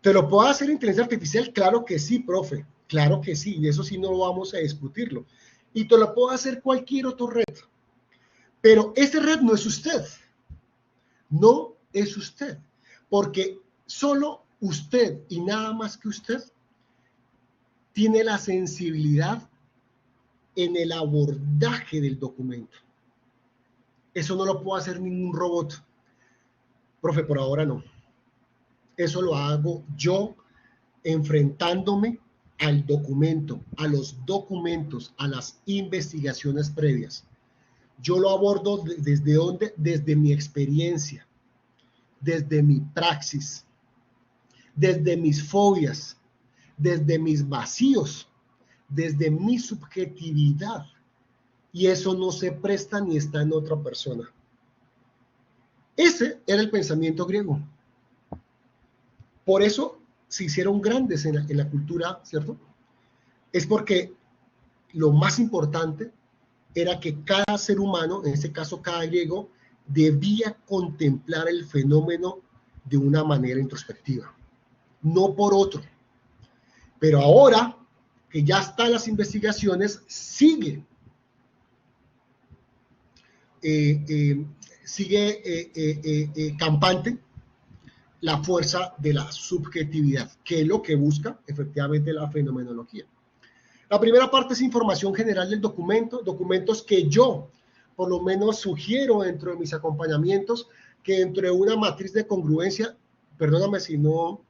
Speaker 2: ¿Te lo puedo hacer inteligencia artificial? Claro que sí, profe. Claro que sí, y eso sí no vamos a discutirlo. Y te lo puedo hacer cualquier otro red. Pero ese red no es usted. No es usted. Porque solo usted y nada más que usted tiene la sensibilidad en el abordaje del documento. Eso no lo puede hacer ningún robot. Profe, por ahora no. Eso lo hago yo enfrentándome al documento, a los documentos, a las investigaciones previas. Yo lo abordo desde dónde, desde mi experiencia, desde mi praxis, desde mis fobias, desde mis vacíos, desde mi subjetividad. Y eso no se presta ni está en otra persona. Ese era el pensamiento griego. Por eso se hicieron grandes en la cultura, ¿cierto? Es porque lo más importante era que cada ser humano, en este caso cada griego, debía contemplar el fenómeno de una manera introspectiva, no por otro. Pero ahora que ya están las investigaciones, sigue campante la fuerza de la subjetividad, que es lo que busca efectivamente la fenomenología. La primera parte es información general del documento, documentos que yo por lo menos sugiero dentro de mis acompañamientos, que dentro de una matriz de congruencia, perdóname si no,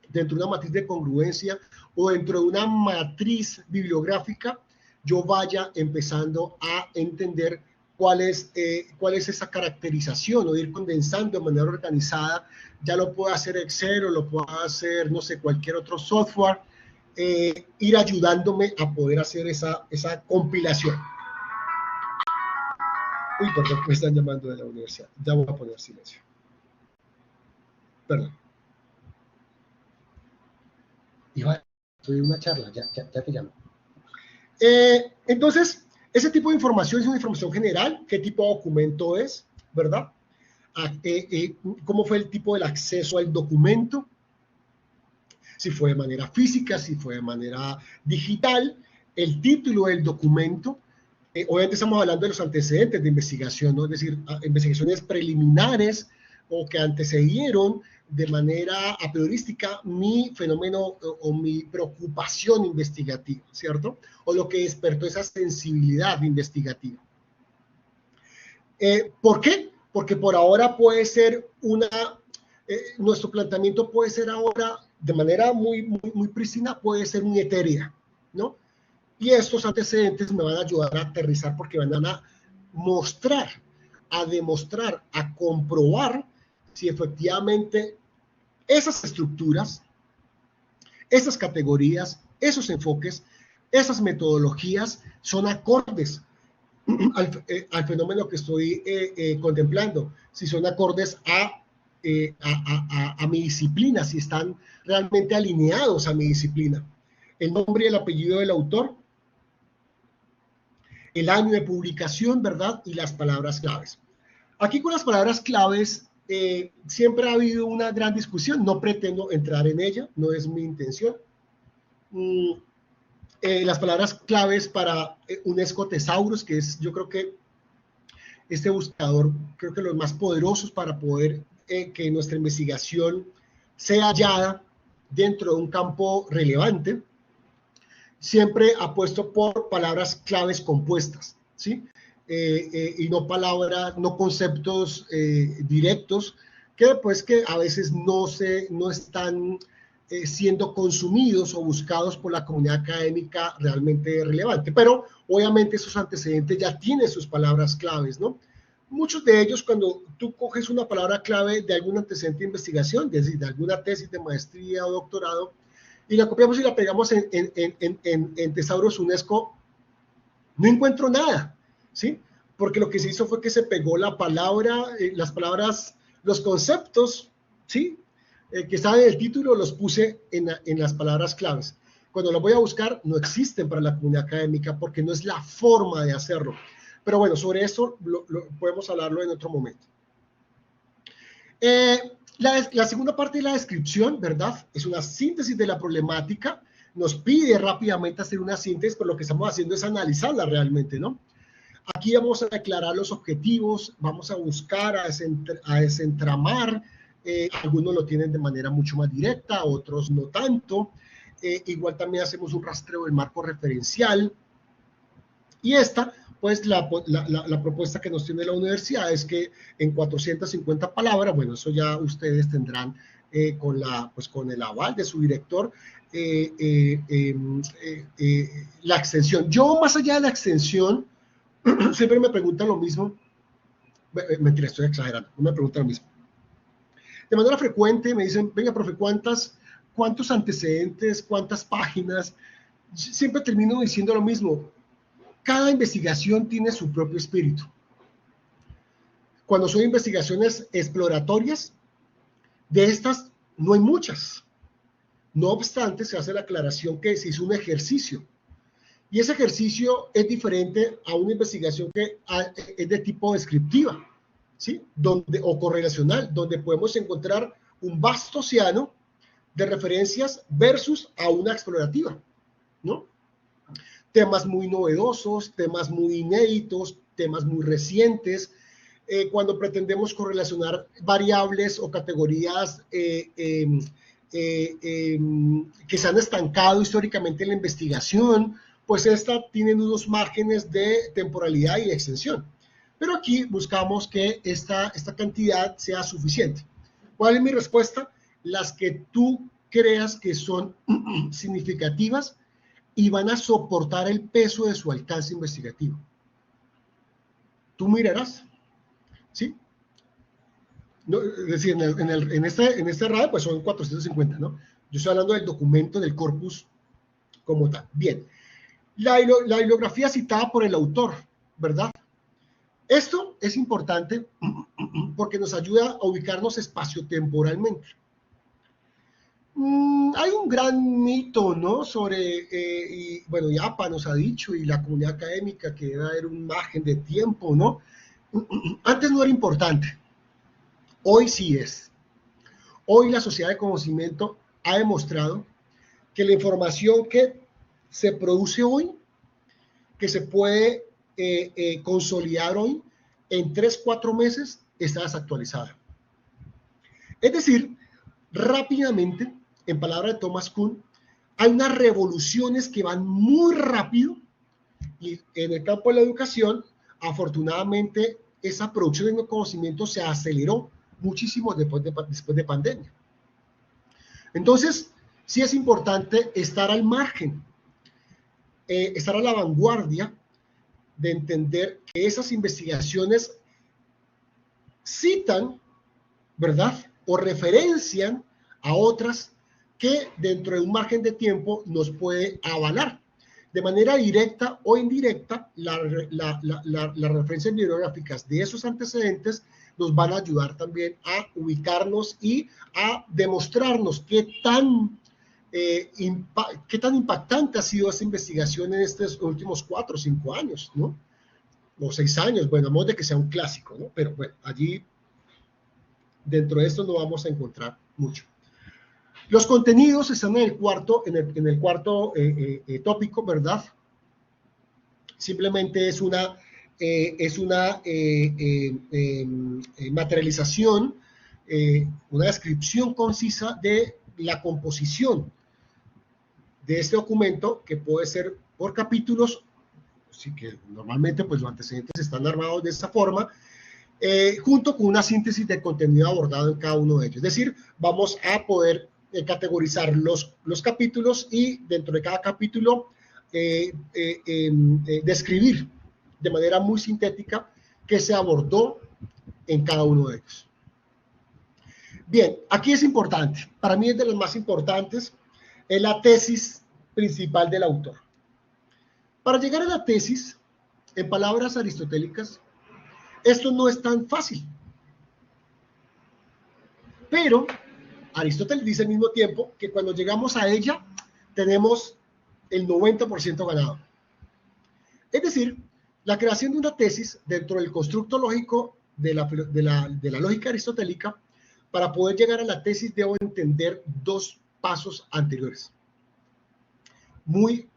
Speaker 2: dentro de una matriz de congruencia o dentro de una matriz bibliográfica, yo vaya empezando a entender cuál es esa caracterización, o ir condensando de manera organizada. Ya lo puede hacer Excel o lo puede hacer, no sé, cualquier otro software, ir ayudándome a poder hacer esa compilación. Uy, perdón, me están llamando de la universidad. Ya voy a poner silencio. Perdón. Iván, estoy en una charla, ya te llamo. Entonces, ese tipo de información es una información general. ¿Qué tipo de documento es? ¿Verdad? ¿Cómo fue el tipo del acceso al documento? Si fue de manera física, si fue de manera digital, el título del documento. Obviamente estamos hablando de los antecedentes de investigación, ¿no? Es decir, investigaciones preliminares o que antecedieron de manera a priorística mi fenómeno o mi preocupación investigativa, ¿cierto? O lo que despertó esa sensibilidad investigativa. ¿Por qué? Porque por ahora puede ser nuestro planteamiento puede ser ahora, de manera muy prístina, puede ser muy etérea, ¿no? Y estos antecedentes me van a ayudar a aterrizar porque van a mostrar, a demostrar, a comprobar si efectivamente esas estructuras, esas categorías, esos enfoques, esas metodologías son acordes al fenómeno que estoy contemplando, si son acordes a mi disciplina, si están realmente alineados a mi disciplina. El nombre y el apellido del autor, el año de publicación, ¿verdad? Y las palabras claves. Aquí con las palabras claves siempre ha habido una gran discusión, no pretendo entrar en ella, no es mi intención. Las palabras claves para un escotesaurus, que es, yo creo que este buscador, creo que los más poderosos para poder que nuestra investigación sea hallada dentro de un campo relevante, siempre apuesto por palabras claves compuestas, ¿sí? Y no palabras, no conceptos directos que pues que a veces no están siendo consumidos o buscados por la comunidad académica realmente relevante. Pero obviamente esos antecedentes ya tienen sus palabras claves, ¿no? Muchos de ellos, cuando tú coges una palabra clave de algún antecedente de investigación, es decir, de alguna tesis de maestría o doctorado, y la copiamos y la pegamos en Tesaurus UNESCO, no encuentro nada, ¿sí? Porque lo que se hizo fue que se pegó la palabra, las palabras, los conceptos, ¿sí? que estaban en el título los puse en las palabras claves. Cuando los voy a buscar, no existen para la comunidad académica porque no es la forma de hacerlo. Pero bueno, sobre eso podemos hablarlo en otro momento. La segunda parte de la descripción, ¿verdad? Es una síntesis de la problemática. Nos pide rápidamente hacer una síntesis, pero lo que estamos haciendo es analizarla realmente, ¿no? Aquí vamos a declarar los objetivos, vamos a buscar a desentramar. Algunos lo tienen de manera mucho más directa, otros no tanto. Igual también hacemos un rastreo del marco referencial. Y esta, pues la propuesta que nos tiene la universidad es que en 450 palabras, bueno, eso ya ustedes tendrán con el aval de su director, la extensión. Yo, más allá de la extensión, siempre me preguntan lo mismo. Mentira, estoy exagerando, no me preguntan lo mismo. De manera frecuente me dicen, venga, profe, ¿cuántos antecedentes, cuántas páginas? Siempre termino diciendo lo mismo. Cada investigación tiene su propio espíritu. Cuando son investigaciones exploratorias, de estas no hay muchas. No obstante, se hace la aclaración que se hizo un ejercicio. Y ese ejercicio es diferente a una investigación que es de tipo descriptiva, ¿sí? O correlacional, donde podemos encontrar un vasto océano de referencias versus a una explorativa, ¿no? Temas muy novedosos, temas muy inéditos, temas muy recientes, cuando pretendemos correlacionar variables o categorías que se han estancado históricamente en la investigación, pues tienen unos márgenes de temporalidad y de extensión. Pero aquí buscamos que esta cantidad sea suficiente. ¿Cuál es mi respuesta? Las que tú creas que son significativas y van a soportar el peso de su alcance investigativo. Tú mirarás, ¿sí? No, es decir, en este RAE, pues son 450, ¿no? Yo estoy hablando del documento, del corpus como tal. Bien. La bibliografía citada por el autor, ¿verdad? Esto es importante porque nos ayuda a ubicarnos espaciotemporalmente. Hay un gran mito, ¿no? Y bueno, IAPA nos ha dicho, y la comunidad académica, que debe haber un margen de tiempo, ¿no? Antes no era importante, hoy sí es. Hoy la sociedad de conocimiento ha demostrado que la información que se produce hoy, que se puede consolidar hoy, en 3-4 meses está desactualizada. Es decir, rápidamente, en palabras de Thomas Kuhn, hay unas revoluciones que van muy rápido, y en el campo de la educación, afortunadamente, esa producción de conocimiento se aceleró muchísimo después de pandemia. Entonces, sí es importante estar al margen, estar a la vanguardia de entender que esas investigaciones citan, ¿verdad?, o referencian a otras que dentro de un margen de tiempo nos puede avalar. De manera directa o indirecta, las referencias bibliográficas de esos antecedentes nos van a ayudar también a ubicarnos y a demostrarnos qué tan impactante ha sido esta investigación en estos últimos 4 o 5 años, ¿no? O 6 años, bueno, a modo de que sea un clásico, ¿no? Pero bueno, allí dentro de esto no vamos a encontrar mucho. Los contenidos están en el cuarto tópico, ¿verdad? Simplemente es una materialización, una descripción concisa de la composición de este documento, que puede ser por capítulos, así que normalmente pues los antecedentes están armados de esta forma, junto con una síntesis de contenido abordado en cada uno de ellos. Es decir, vamos a poder categorizar los capítulos y dentro de cada capítulo describir de manera muy sintética qué se abordó en cada uno de ellos. Bien, aquí es importante, para mí es de los más importantes, es la tesis principal del autor. Para llegar a la tesis, en palabras aristotélicas, esto no es tan fácil. Pero Aristóteles dice al mismo tiempo que cuando llegamos a ella tenemos el 90% ganado. Es decir, la creación de una tesis dentro del constructo lógico de la lógica aristotélica, para poder llegar a la tesis debo entender dos pasos anteriores. Muy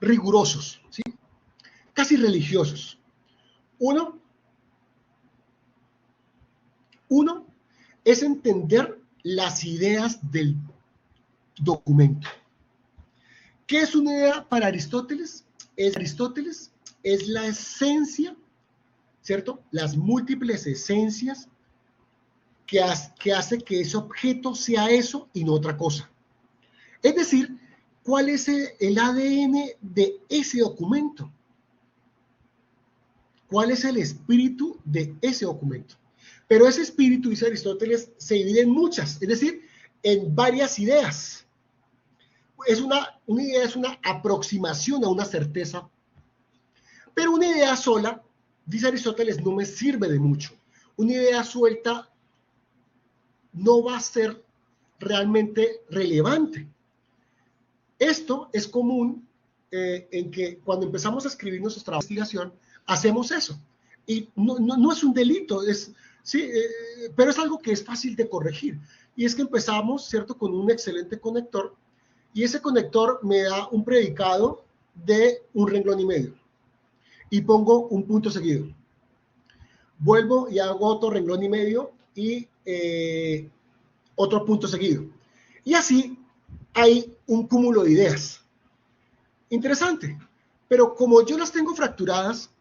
Speaker 2: rigurosos, ¿sí? Casi religiosos. Uno es entender las ideas del documento. ¿Qué es una idea para Aristóteles? Es la esencia, ¿cierto? Las múltiples esencias que hace que ese objeto sea eso y no otra cosa. Es decir, ¿cuál es el ADN de ese documento? ¿Cuál es el espíritu de ese documento? Pero ese espíritu, dice Aristóteles, se divide en muchas, es decir, en varias ideas. Una idea es una aproximación a una certeza, pero una idea sola, dice Aristóteles, no me sirve de mucho. Una idea suelta no va a ser realmente relevante. Esto es común en que cuando empezamos a escribir nuestra investigación, hacemos eso. Y no es un delito, sí, pero es algo que es fácil de corregir. Y es que empezamos, ¿cierto?, con un excelente conector, y ese conector me da un predicado de un renglón y medio. Y pongo un punto seguido. Vuelvo y hago otro renglón y medio y otro punto seguido. Y así hay un cúmulo de ideas. Interesante. Pero como yo las tengo fracturadas,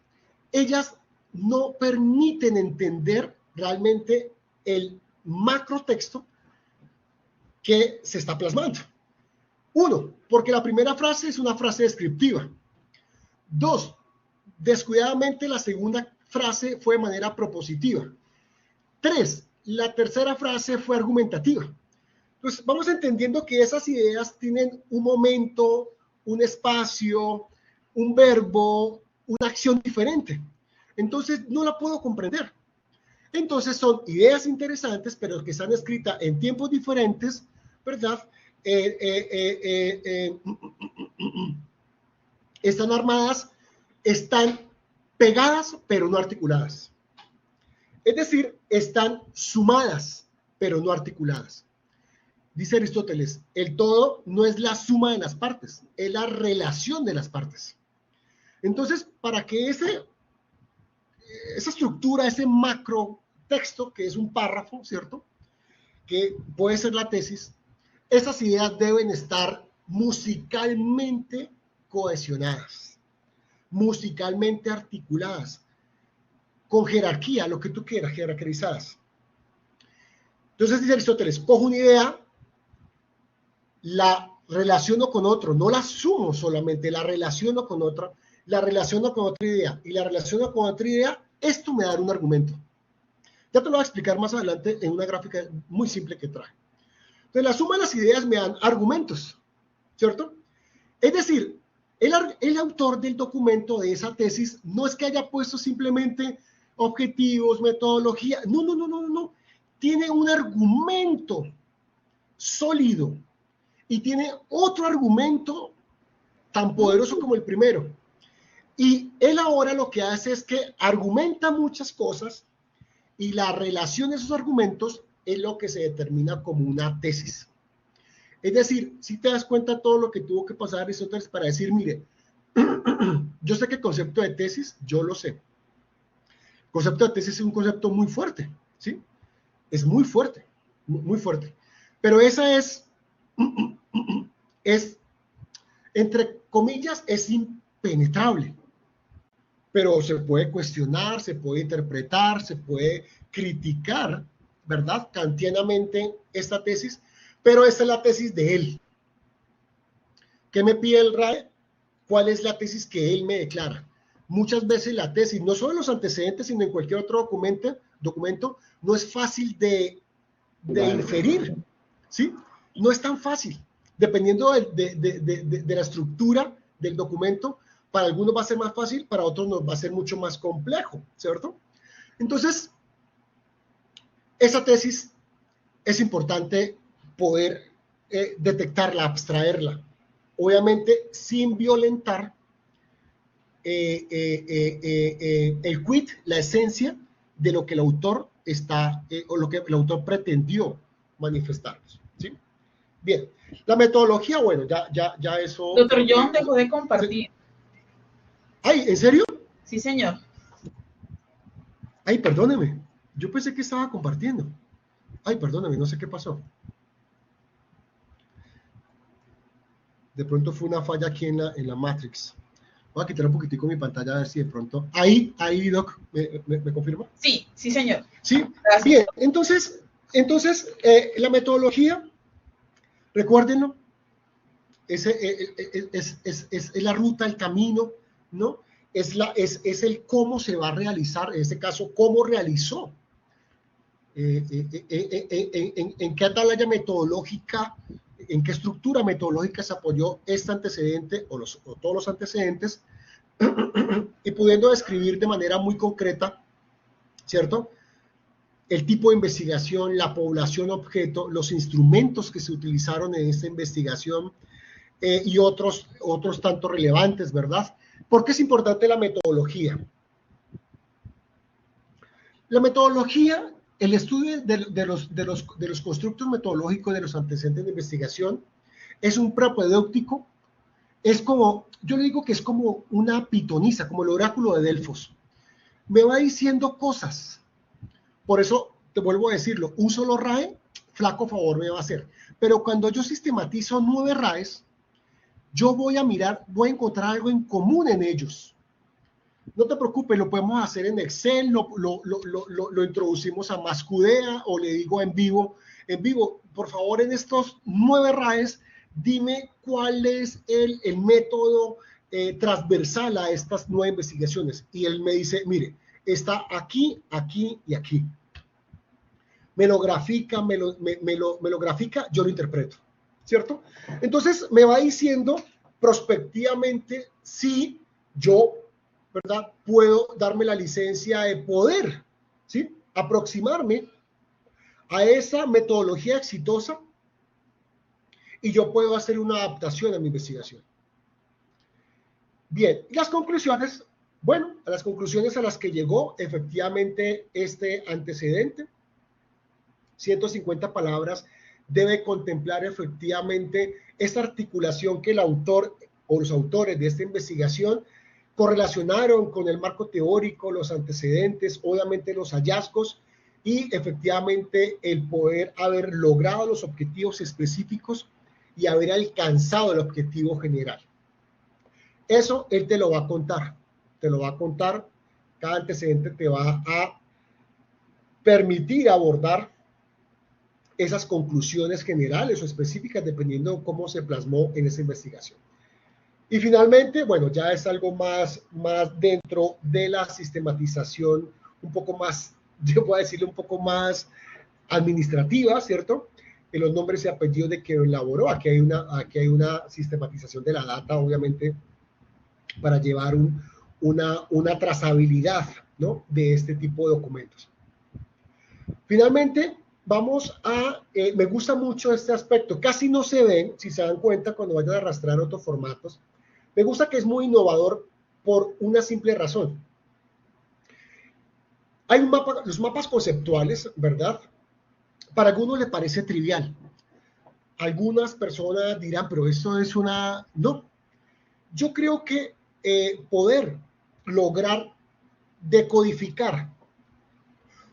Speaker 2: ellas no permiten entender realmente el macro texto que se está plasmando. Uno, porque la primera frase es una frase descriptiva. Dos, descuidadamente la segunda frase fue de manera propositiva. Tres, la tercera frase fue argumentativa. Entonces, vamos entendiendo que esas ideas tienen un momento, un espacio, un verbo, una acción diferente. Entonces, no la puedo comprender. Entonces, son ideas interesantes, pero que están escritas en tiempos diferentes, ¿verdad? Están armadas, están pegadas, pero no articuladas. Es decir, están sumadas, pero no articuladas. Dice Aristóteles, el todo no es la suma de las partes, es la relación de las partes. Entonces, para que esa estructura, ese macro texto, que es un párrafo, ¿cierto?, que puede ser la tesis, esas ideas deben estar musicalmente cohesionadas, musicalmente articuladas, con jerarquía, lo que tú quieras, jerarquizadas. Entonces dice Aristóteles, cojo una idea, la relaciono con otro, no la sumo solamente, la relaciono con otra, la relaciono con otra idea, y la relaciono con otra idea, esto me da un argumento. Ya te lo voy a explicar más adelante en una gráfica muy simple que trae. Entonces, la suma de las ideas me dan argumentos, ¿cierto? Es decir, el autor del documento de esa tesis no es que haya puesto simplemente objetivos, metodología, no. Tiene un argumento sólido y tiene otro argumento tan poderoso como el primero. Y él ahora lo que hace es que argumenta muchas cosas y la relación de esos argumentos es lo que se determina como una tesis. Es decir, si te das cuenta todo lo que tuvo que pasar Aristóteles para decir, mire, yo sé que el concepto de tesis, yo lo sé. El concepto de tesis es un concepto muy fuerte, ¿sí? Es muy fuerte, muy fuerte. Pero esa es, entre comillas, es impenetrable. Pero se puede cuestionar, se puede interpretar, se puede criticar, ¿verdad?, kantianamente esta tesis, pero esta es la tesis de él. ¿Qué me pide el RAE? ¿Cuál es la tesis que él me declara? Muchas veces la tesis, no solo en los antecedentes, sino en cualquier otro documento no es fácil de inferir, ¿sí? No es tan fácil. Dependiendo de la estructura del documento, para algunos va a ser más fácil, para otros nos va a ser mucho más complejo, ¿cierto? Entonces, Esa tesis es importante poder detectarla, abstraerla, obviamente sin violentar el quid, la esencia de lo que el autor está, o lo que el autor pretendió manifestarnos, ¿sí? Bien, la metodología, bueno, ya eso...
Speaker 1: Doctor John dejó de compartir.
Speaker 2: Ay, ¿en serio?
Speaker 1: Sí, señor.
Speaker 2: Ay, perdóneme, yo pensé que estaba compartiendo. Ay, perdóneme, no sé qué pasó. De pronto fue una falla aquí en la Matrix. Voy a quitar un poquitico mi pantalla a ver si de pronto... Ahí, Doc, ¿me confirma?
Speaker 1: Sí, sí, señor.
Speaker 2: Sí,
Speaker 1: Gracias.
Speaker 2: bien, entonces la metodología, recuérdenlo, es la ruta, el camino, ¿no? Es el cómo se va a realizar, en este caso, cómo realizó, en qué atalaya metodológica, en qué estructura metodológica se apoyó este antecedente o todos los antecedentes, y pudiendo describir de manera muy concreta, ¿cierto?, el tipo de investigación, la población objeto, los instrumentos que se utilizaron en esta investigación, y otros tanto relevantes, ¿verdad? ¿Por qué es importante la metodología? La metodología, el estudio de los constructos metodológicos de los antecedentes de investigación es un propedéutico, es como, yo le digo que es como una pitonisa, como el oráculo de Delfos. Me va diciendo cosas. Por eso, te vuelvo a decirlo, un solo RAE, flaco favor me va a hacer. Pero cuando yo sistematizo 9 RAEs, yo voy a mirar, voy a encontrar algo en común en ellos. No te preocupes, lo podemos hacer en Excel, lo introducimos a Mascudea o le digo en vivo, por favor, en estos 9 RAEs, dime cuál es el método transversal a estas 9 investigaciones. Y él me dice, mire, está aquí, aquí y aquí. Me lo grafica, me lo grafica, yo lo interpreto, ¿cierto? Entonces me va diciendo prospectivamente si yo, ¿verdad?, puedo darme la licencia de poder, ¿sí?, aproximarme a esa metodología exitosa y yo puedo hacer una adaptación a mi investigación. Bien, y las conclusiones, bueno, a las conclusiones a las que llegó efectivamente este antecedente, 150 palabras, debe contemplar efectivamente esta articulación que el autor o los autores de esta investigación correlacionaron con el marco teórico, los antecedentes, obviamente los hallazgos y efectivamente el poder haber logrado los objetivos específicos y haber alcanzado el objetivo general. Eso él te lo va a contar, cada antecedente te va a permitir abordar esas conclusiones generales o específicas dependiendo de cómo se plasmó en esa investigación. Y finalmente, bueno, ya es algo más dentro de la sistematización, un poco más, yo voy a decirle un poco más administrativa, ¿cierto? En los nombres y apellidos de quien elaboró. Aquí hay una sistematización de la data, obviamente, para llevar una trazabilidad, ¿no?, de este tipo de documentos. Finalmente, vamos a, me gusta mucho este aspecto, casi no se ven, si se dan cuenta cuando vayan a arrastrar otros formatos, me gusta que es muy innovador por una simple razón. Hay un mapa, los mapas conceptuales, ¿verdad? Para algunos les parece trivial. Algunas personas dirán, pero eso es una... No. Yo creo que poder lograr decodificar,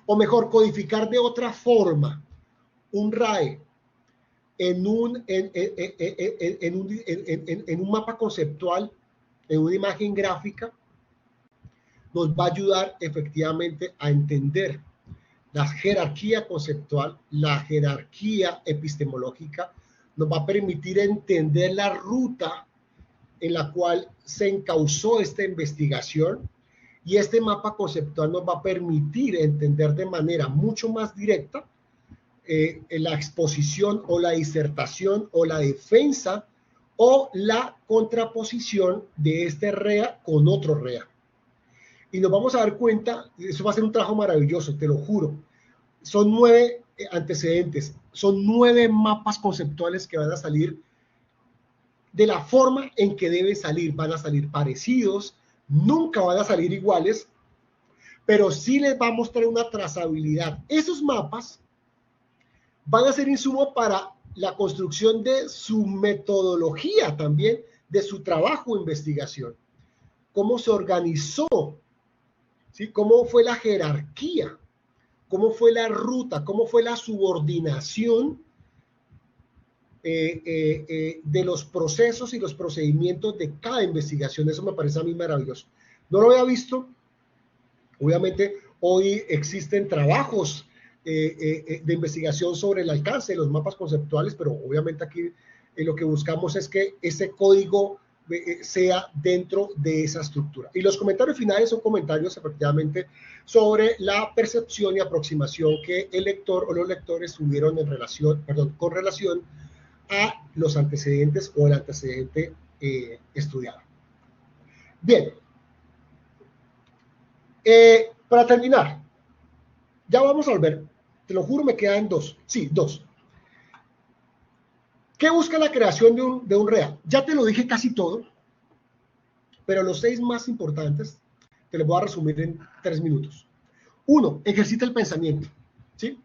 Speaker 2: o mejor, codificar de otra forma, un RAE en un mapa conceptual, en una imagen gráfica, nos va a ayudar efectivamente a entender la jerarquía conceptual, la jerarquía epistemológica, nos va a permitir entender la ruta en la cual se encauzó esta investigación, y este mapa conceptual nos va a permitir entender de manera mucho más directa la exposición o la disertación o la defensa o la contraposición de este REA con otro REA. Y nos vamos a dar cuenta, eso va a ser un trabajo maravilloso, te lo juro. son 9 antecedentes, son 9 mapas conceptuales que van a salir de la forma en que deben salir. Van a salir parecidos, nunca van a salir iguales, pero sí les va a mostrar una trazabilidad. Esos mapas van a ser insumo para la construcción de su metodología también, de su trabajo de investigación. Cómo se organizó, ¿sí? Cómo fue la jerarquía, cómo fue la ruta, cómo fue la subordinación de los procesos y los procedimientos de cada investigación. Eso me parece a mí maravilloso. No lo había visto. Obviamente, hoy existen trabajos de investigación sobre el alcance de los mapas conceptuales, pero obviamente aquí lo que buscamos es que ese código sea dentro de esa estructura. Y los comentarios finales son comentarios efectivamente sobre la percepción y aproximación que el lector o los lectores tuvieron en relación, con relación a los antecedentes o el antecedente estudiado. Bien. Para terminar, ya vamos a volver, te lo juro, me quedan 2. Sí, 2. ¿Qué busca la creación de un REA? Ya te lo dije casi todo, pero los 6 más importantes te los voy a resumir en 3 minutos. 1, ejercita el pensamiento. ¿Sí?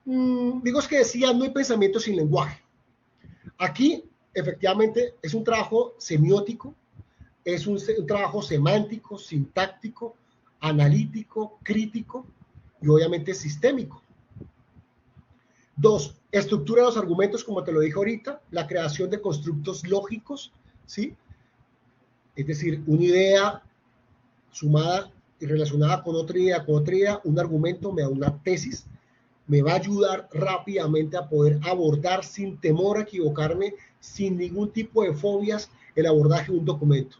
Speaker 2: Digo, es que decía, no hay pensamiento sin lenguaje. Aquí, efectivamente, es un trabajo semiótico, es un trabajo semántico, sintáctico, analítico, crítico y obviamente sistémico. 2, estructura de los argumentos, como te lo dije ahorita, la creación de constructos lógicos, ¿sí? Es decir, una idea sumada y relacionada con otra idea, un argumento me da una tesis, me va a ayudar rápidamente a poder abordar sin temor a equivocarme, sin ningún tipo de fobias, el abordaje de un documento.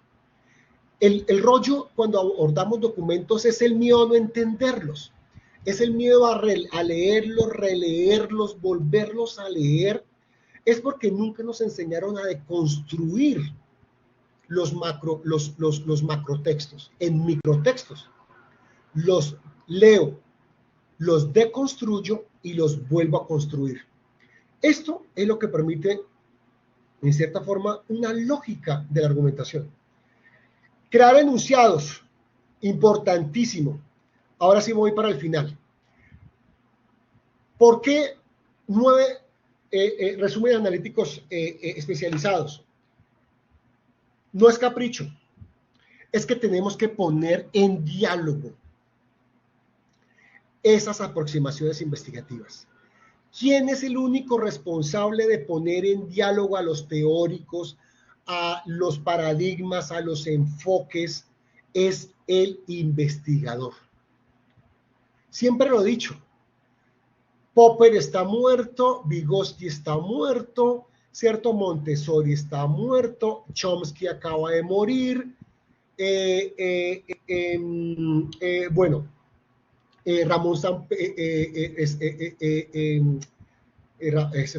Speaker 2: El rollo cuando abordamos documentos es el miedo a no entenderlos, es el miedo a leerlos, releerlos, volverlos a leer. Es porque nunca nos enseñaron a deconstruir los macrotextos en microtextos. Los leo, los deconstruyo y los vuelvo a construir. Esto es lo que permite, en cierta forma, una lógica de la argumentación. Crear enunciados, importantísimo. Ahora sí voy para el final. ¿Por qué 9 resúmenes analíticos especializados? No es capricho, es que tenemos que poner en diálogo esas aproximaciones investigativas. ¿Quién es el único responsable de poner en diálogo a los teóricos, a los paradigmas, a los enfoques? Es el investigador. Siempre lo he dicho. Popper está muerto, Vygotsky está muerto, ¿cierto? Montessori está muerto, Chomsky acaba de morir, Ramón se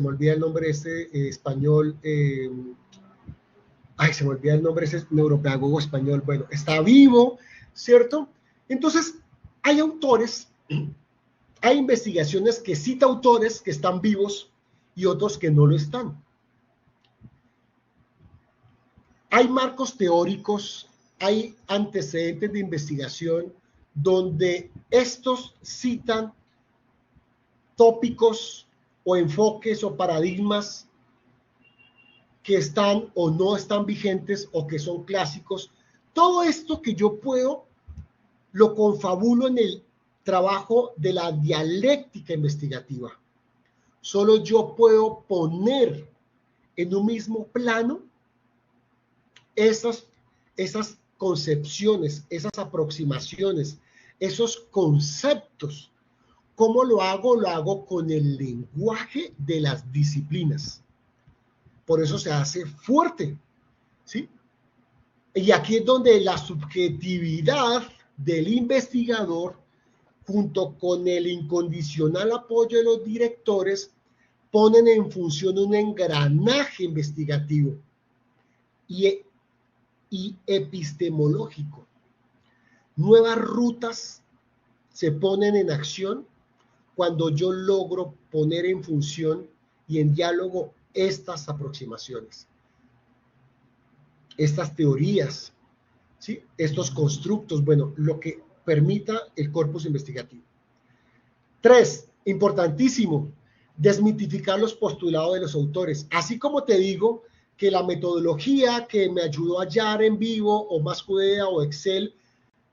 Speaker 2: me olvida el nombre español, se me olvida el nombre ese neuropedagogo español, bueno, está vivo, ¿cierto? Entonces, hay autores, hay investigaciones que cita autores que están vivos y otros que no lo están. Hay marcos teóricos, hay antecedentes de investigación donde estos citan tópicos o enfoques o paradigmas que están o no están vigentes o que son clásicos. Todo esto que yo puedo, lo confabulo en el trabajo de la dialéctica investigativa. Solo yo puedo poner en un mismo plano esas concepciones, esas aproximaciones, esos conceptos. ¿Cómo lo hago? Lo hago con el lenguaje de las disciplinas. Por eso se hace fuerte, ¿sí? Y aquí es donde la subjetividad del investigador, junto con el incondicional apoyo de los directores, ponen en función un engranaje investigativo y epistemológico. Nuevas rutas se ponen en acción, cuando yo logro poner en función y en diálogo estas aproximaciones, estas teorías, ¿sí? Estos constructos, bueno, lo que permita el corpus investigativo. 3, importantísimo, desmitificar los postulados de los autores. Así como te digo que la metodología que me ayudó a hallar en vivo o Mascudea o Excel,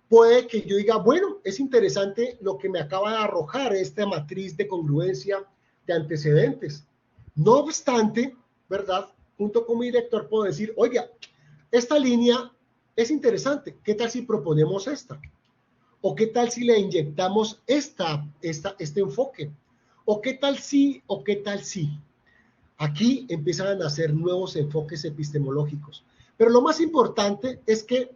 Speaker 2: puede que yo diga, bueno, es interesante lo que me acaba de arrojar esta matriz de congruencia de antecedentes. No obstante, ¿verdad? Junto con mi director puedo decir, oiga, esta línea es interesante, ¿qué tal si proponemos esta? ¿O qué tal si le inyectamos este enfoque? ¿O qué tal si? ¿O qué tal si? Aquí empiezan a nacer nuevos enfoques epistemológicos. Pero lo más importante es que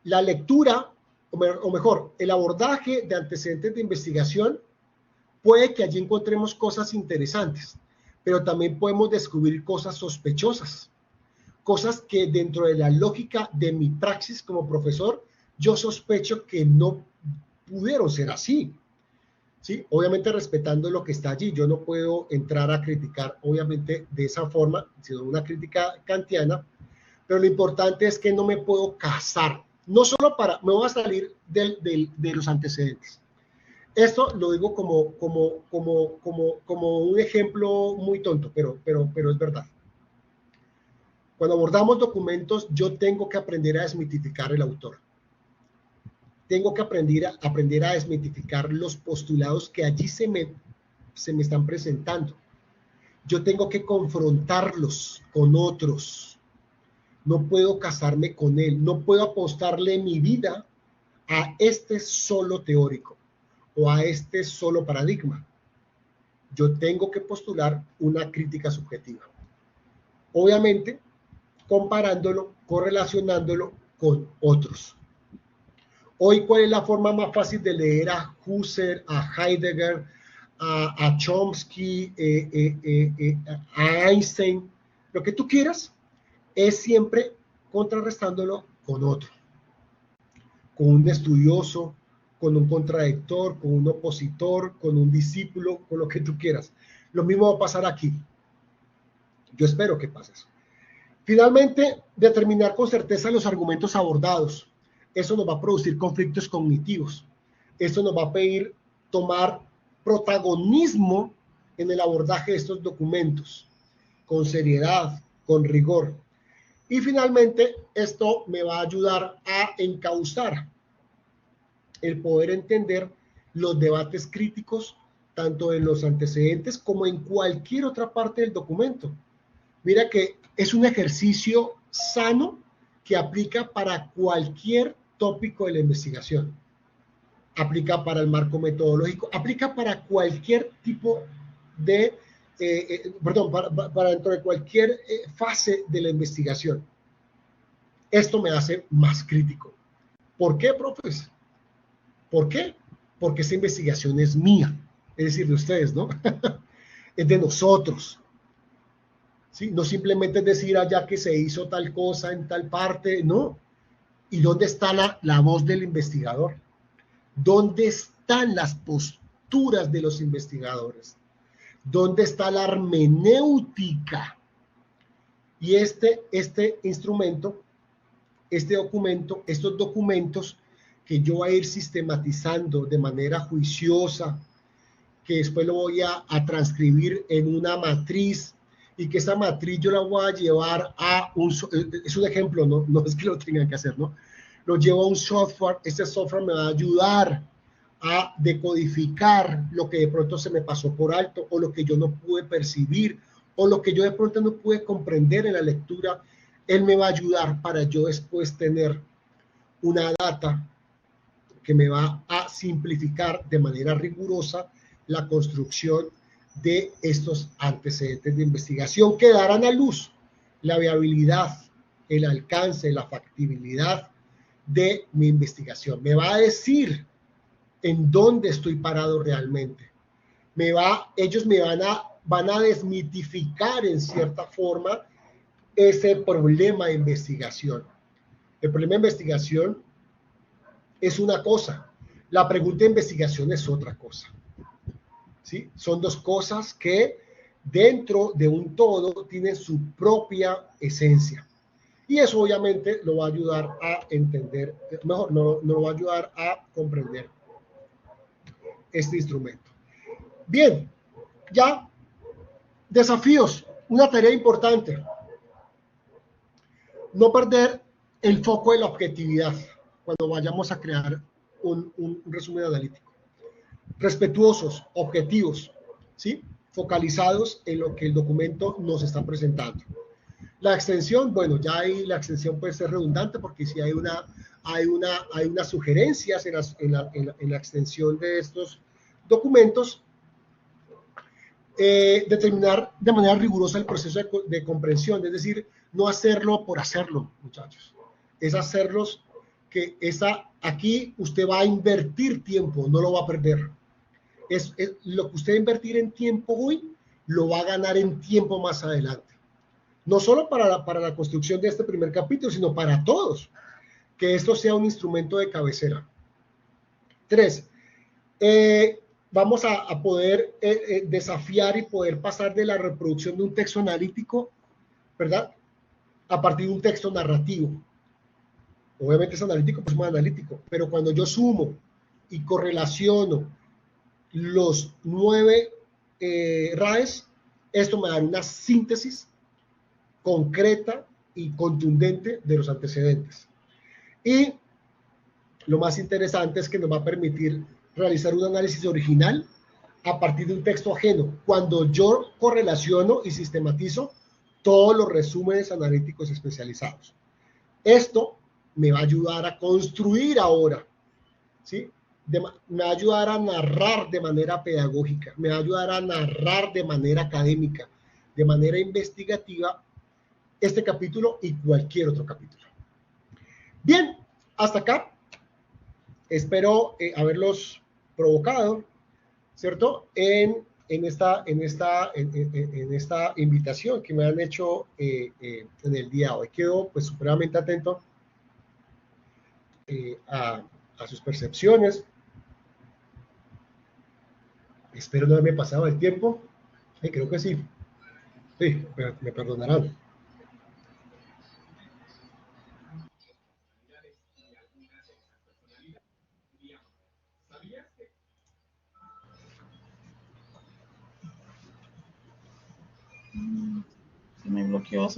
Speaker 2: la lectura, o mejor, el abordaje de antecedentes de investigación, puede que allí encontremos cosas interesantes, pero también podemos descubrir cosas sospechosas, cosas que dentro de la lógica de mi praxis como profesor, yo sospecho que no pudieron ser así. ¿Sí? Obviamente respetando lo que está allí, yo no puedo entrar a criticar, obviamente, de esa forma, sino una crítica kantiana, pero lo importante es que no me puedo casar, no solo me voy a salir de los antecedentes. Esto lo digo como un ejemplo muy tonto, pero es verdad. Cuando abordamos documentos, yo tengo que aprender a desmitificar el autor. Tengo que aprender a desmitificar los postulados que allí se me están presentando. Yo tengo que confrontarlos con otros. No puedo casarme con él. No puedo apostarle mi vida a este solo teórico o a este solo paradigma. Yo tengo que postular una crítica subjetiva. Obviamente, comparándolo, correlacionándolo con otros. Hoy, ¿cuál es la forma más fácil de leer a Husserl, a Heidegger, a Chomsky, a Einstein? Lo que tú quieras, es siempre contrarrestándolo con otro, con un estudioso, con un contradictor, con un opositor, con un discípulo, con lo que tú quieras. Lo mismo va a pasar aquí. Yo espero que pase eso. Finalmente, determinar con certeza los argumentos abordados. Eso nos va a producir conflictos cognitivos. Eso nos va a pedir tomar protagonismo en el abordaje de estos documentos, con seriedad, con rigor. Y finalmente, esto me va a ayudar a encauzar el poder entender los debates críticos, tanto en los antecedentes como en cualquier otra parte del documento. Mira que es un ejercicio sano que aplica para cualquier tópico de la investigación. Aplica para el marco metodológico, aplica para cualquier tipo de, para dentro de cualquier fase de la investigación. Esto me hace más crítico. ¿Por qué, profes? ¿Por qué? Porque esa investigación es mía, es decir, de ustedes, ¿no? Es de nosotros. ¿Sí? No simplemente es decir allá que se hizo tal cosa en tal parte, no. ¿Y dónde está la voz del investigador? ¿Dónde están las posturas de los investigadores? ¿Dónde está la hermenéutica? Y este instrumento, este documento, estos documentos que yo voy a ir sistematizando de manera juiciosa, que después lo voy a transcribir en una matriz, y que esa matriz yo la voy a llevar a es un ejemplo, no es que lo tengan que hacer, ¿no? Lo llevo a un software, este software me va a ayudar a decodificar lo que de pronto se me pasó por alto, o lo que yo no pude percibir, o lo que yo de pronto no pude comprender en la lectura. Él me va a ayudar para yo después tener una data que me va a simplificar de manera rigurosa la construcción de estos antecedentes de investigación que darán a luz la viabilidad, el alcance, la factibilidad de mi investigación. Me va a decir en dónde estoy parado realmente. Ellos me van a desmitificar en cierta forma ese problema de investigación. El problema de investigación es una cosa, la pregunta de investigación es otra cosa. ¿sí? Son dos cosas que dentro de un todo tienen su propia esencia. Y eso obviamente lo va a ayudar a entender, mejor, no lo va a ayudar a comprender este instrumento. Bien, ya, desafíos, una tarea importante. No perder el foco de la objetividad cuando vayamos a crear un resumen analítico. Respetuosos, objetivos, ¿sí? Focalizados en lo que el documento nos está presentando. La extensión, bueno, ya ahí la extensión puede ser redundante porque si hay unas sugerencias en la extensión de estos documentos, determinar de manera rigurosa el proceso de comprensión, es decir, no hacerlo por hacerlo, muchachos, es hacerlos que aquí usted va a invertir tiempo, no lo va a perder. Es lo que usted va a invertir en tiempo hoy, lo va a ganar en tiempo más adelante. No solo para la construcción de este primer capítulo, sino para todos, que esto sea un instrumento de cabecera. 3. Vamos a poder desafiar y poder pasar de la reproducción de un texto analítico, ¿verdad?, a partir de un texto narrativo. Obviamente es analítico, pues es muy analítico, pero cuando yo sumo y correlaciono los 9 RAEs, esto me da una síntesis concreta y contundente de los antecedentes. Y lo más interesante es que nos va a permitir realizar un análisis original a partir de un texto ajeno, cuando yo correlaciono y sistematizo todos los resúmenes analíticos especializados. Esto me va a ayudar a construir ahora, ¿sí? Me va a ayudar a narrar de manera pedagógica, me va a ayudar a narrar de manera académica, de manera investigativa, este capítulo y cualquier otro capítulo. Bien, hasta acá. Espero haberlos provocado, ¿cierto?, en esta invitación que me han hecho en el día de hoy. Quedo pues supremamente atento a sus percepciones. Espero no haberme pasado el tiempo. Creo que sí. Sí, me perdonarán.
Speaker 1: Se me bloqueó.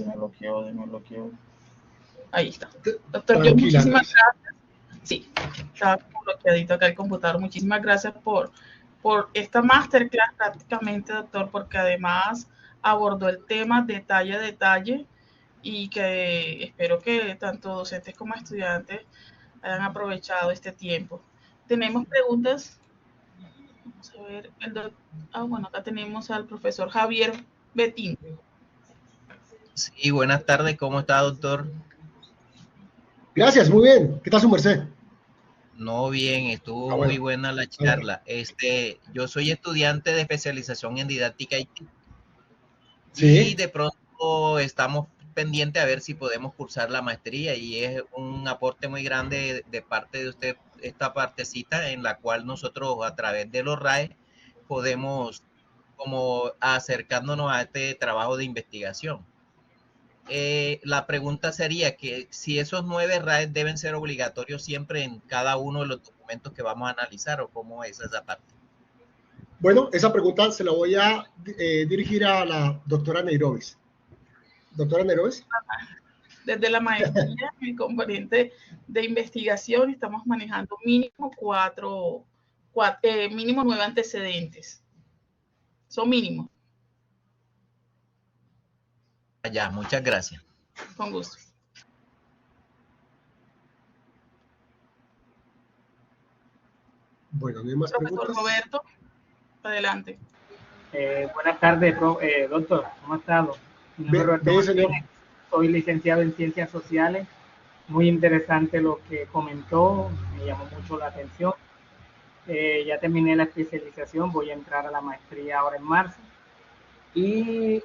Speaker 1: Ahí está. Doctor, yo muchísimas gracias. Sí, estaba bloqueadito acá el computador. Muchísimas gracias por esta masterclass prácticamente, doctor, porque además abordó el tema detalle a detalle y que espero que tanto docentes como estudiantes hayan aprovechado este tiempo. ¿Tenemos preguntas? Vamos a ver. Bueno, acá tenemos al profesor Javier Betín.
Speaker 6: Sí, buenas tardes. ¿Cómo está, doctor?
Speaker 2: Gracias, muy bien. ¿Qué tal su merced?
Speaker 6: No, bien, estuvo muy buena la charla. Yo soy estudiante de especialización en didáctica y de pronto estamos pendientes a ver si podemos cursar la maestría y es un aporte muy grande de parte de usted esta partecita en la cual nosotros a través de los RAE podemos como acercándonos a este trabajo de investigación. La pregunta sería que si esos 9 RAEs deben ser obligatorios siempre en cada uno de los documentos que vamos a analizar o cómo es esa parte.
Speaker 2: Bueno, esa pregunta se la voy a dirigir a la doctora Nairovis. Doctora Nairovis.
Speaker 1: Desde la maestría, en el componente de investigación, estamos manejando mínimo 9 antecedentes. Son mínimos.
Speaker 6: Ya, muchas gracias.
Speaker 1: Con gusto.
Speaker 2: Bueno, no hay más
Speaker 1: Profesor
Speaker 2: preguntas.
Speaker 1: Roberto, adelante.
Speaker 5: Buenas tardes, doctor. ¿Cómo ha estado? Mi nombre es Roberto Martínez. Soy licenciado en Ciencias Sociales. Muy interesante lo que comentó, me llamó mucho la atención. Ya terminé la especialización, voy a entrar a la maestría ahora en marzo. Y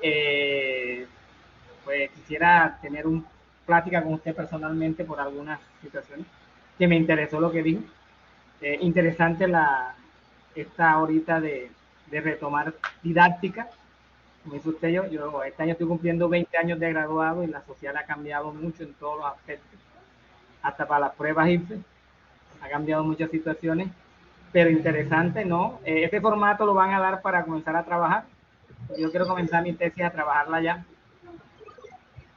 Speaker 5: pues quisiera tener una plática con usted personalmente por algunas situaciones que me interesó lo que dijo. Interesante esta ahorita de de retomar didáctica. Como dice usted, yo este año estoy cumpliendo 20 años de graduado y la social ha cambiado mucho en todos los aspectos, hasta para las pruebas IFE, ha cambiado muchas situaciones, pero interesante, ¿no? Este formato lo van a dar para comenzar a trabajar. Yo quiero comenzar mi tesis a trabajarla ya,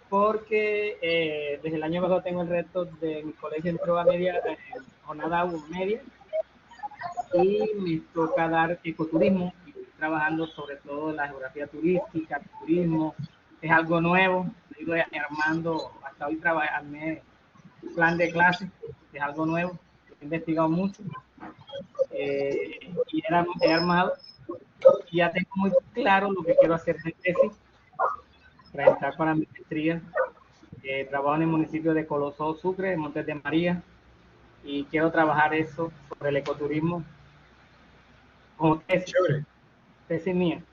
Speaker 5: porque desde el año pasado tengo el reto de mi colegio en prueba media, jornada media, y me toca dar ecoturismo, y estoy trabajando sobre todo en la geografía turística, turismo, es algo nuevo, estoy armando, hasta hoy trabajé plan de clase, es algo nuevo, he investigado mucho, y he armado, y ya tengo muy claro lo que quiero hacer de tesis, para entrar para mi maestría. Trabajo en el municipio de Colosó, Sucre, Montes de María, y quiero trabajar eso sobre el ecoturismo como tesis, tesis mía.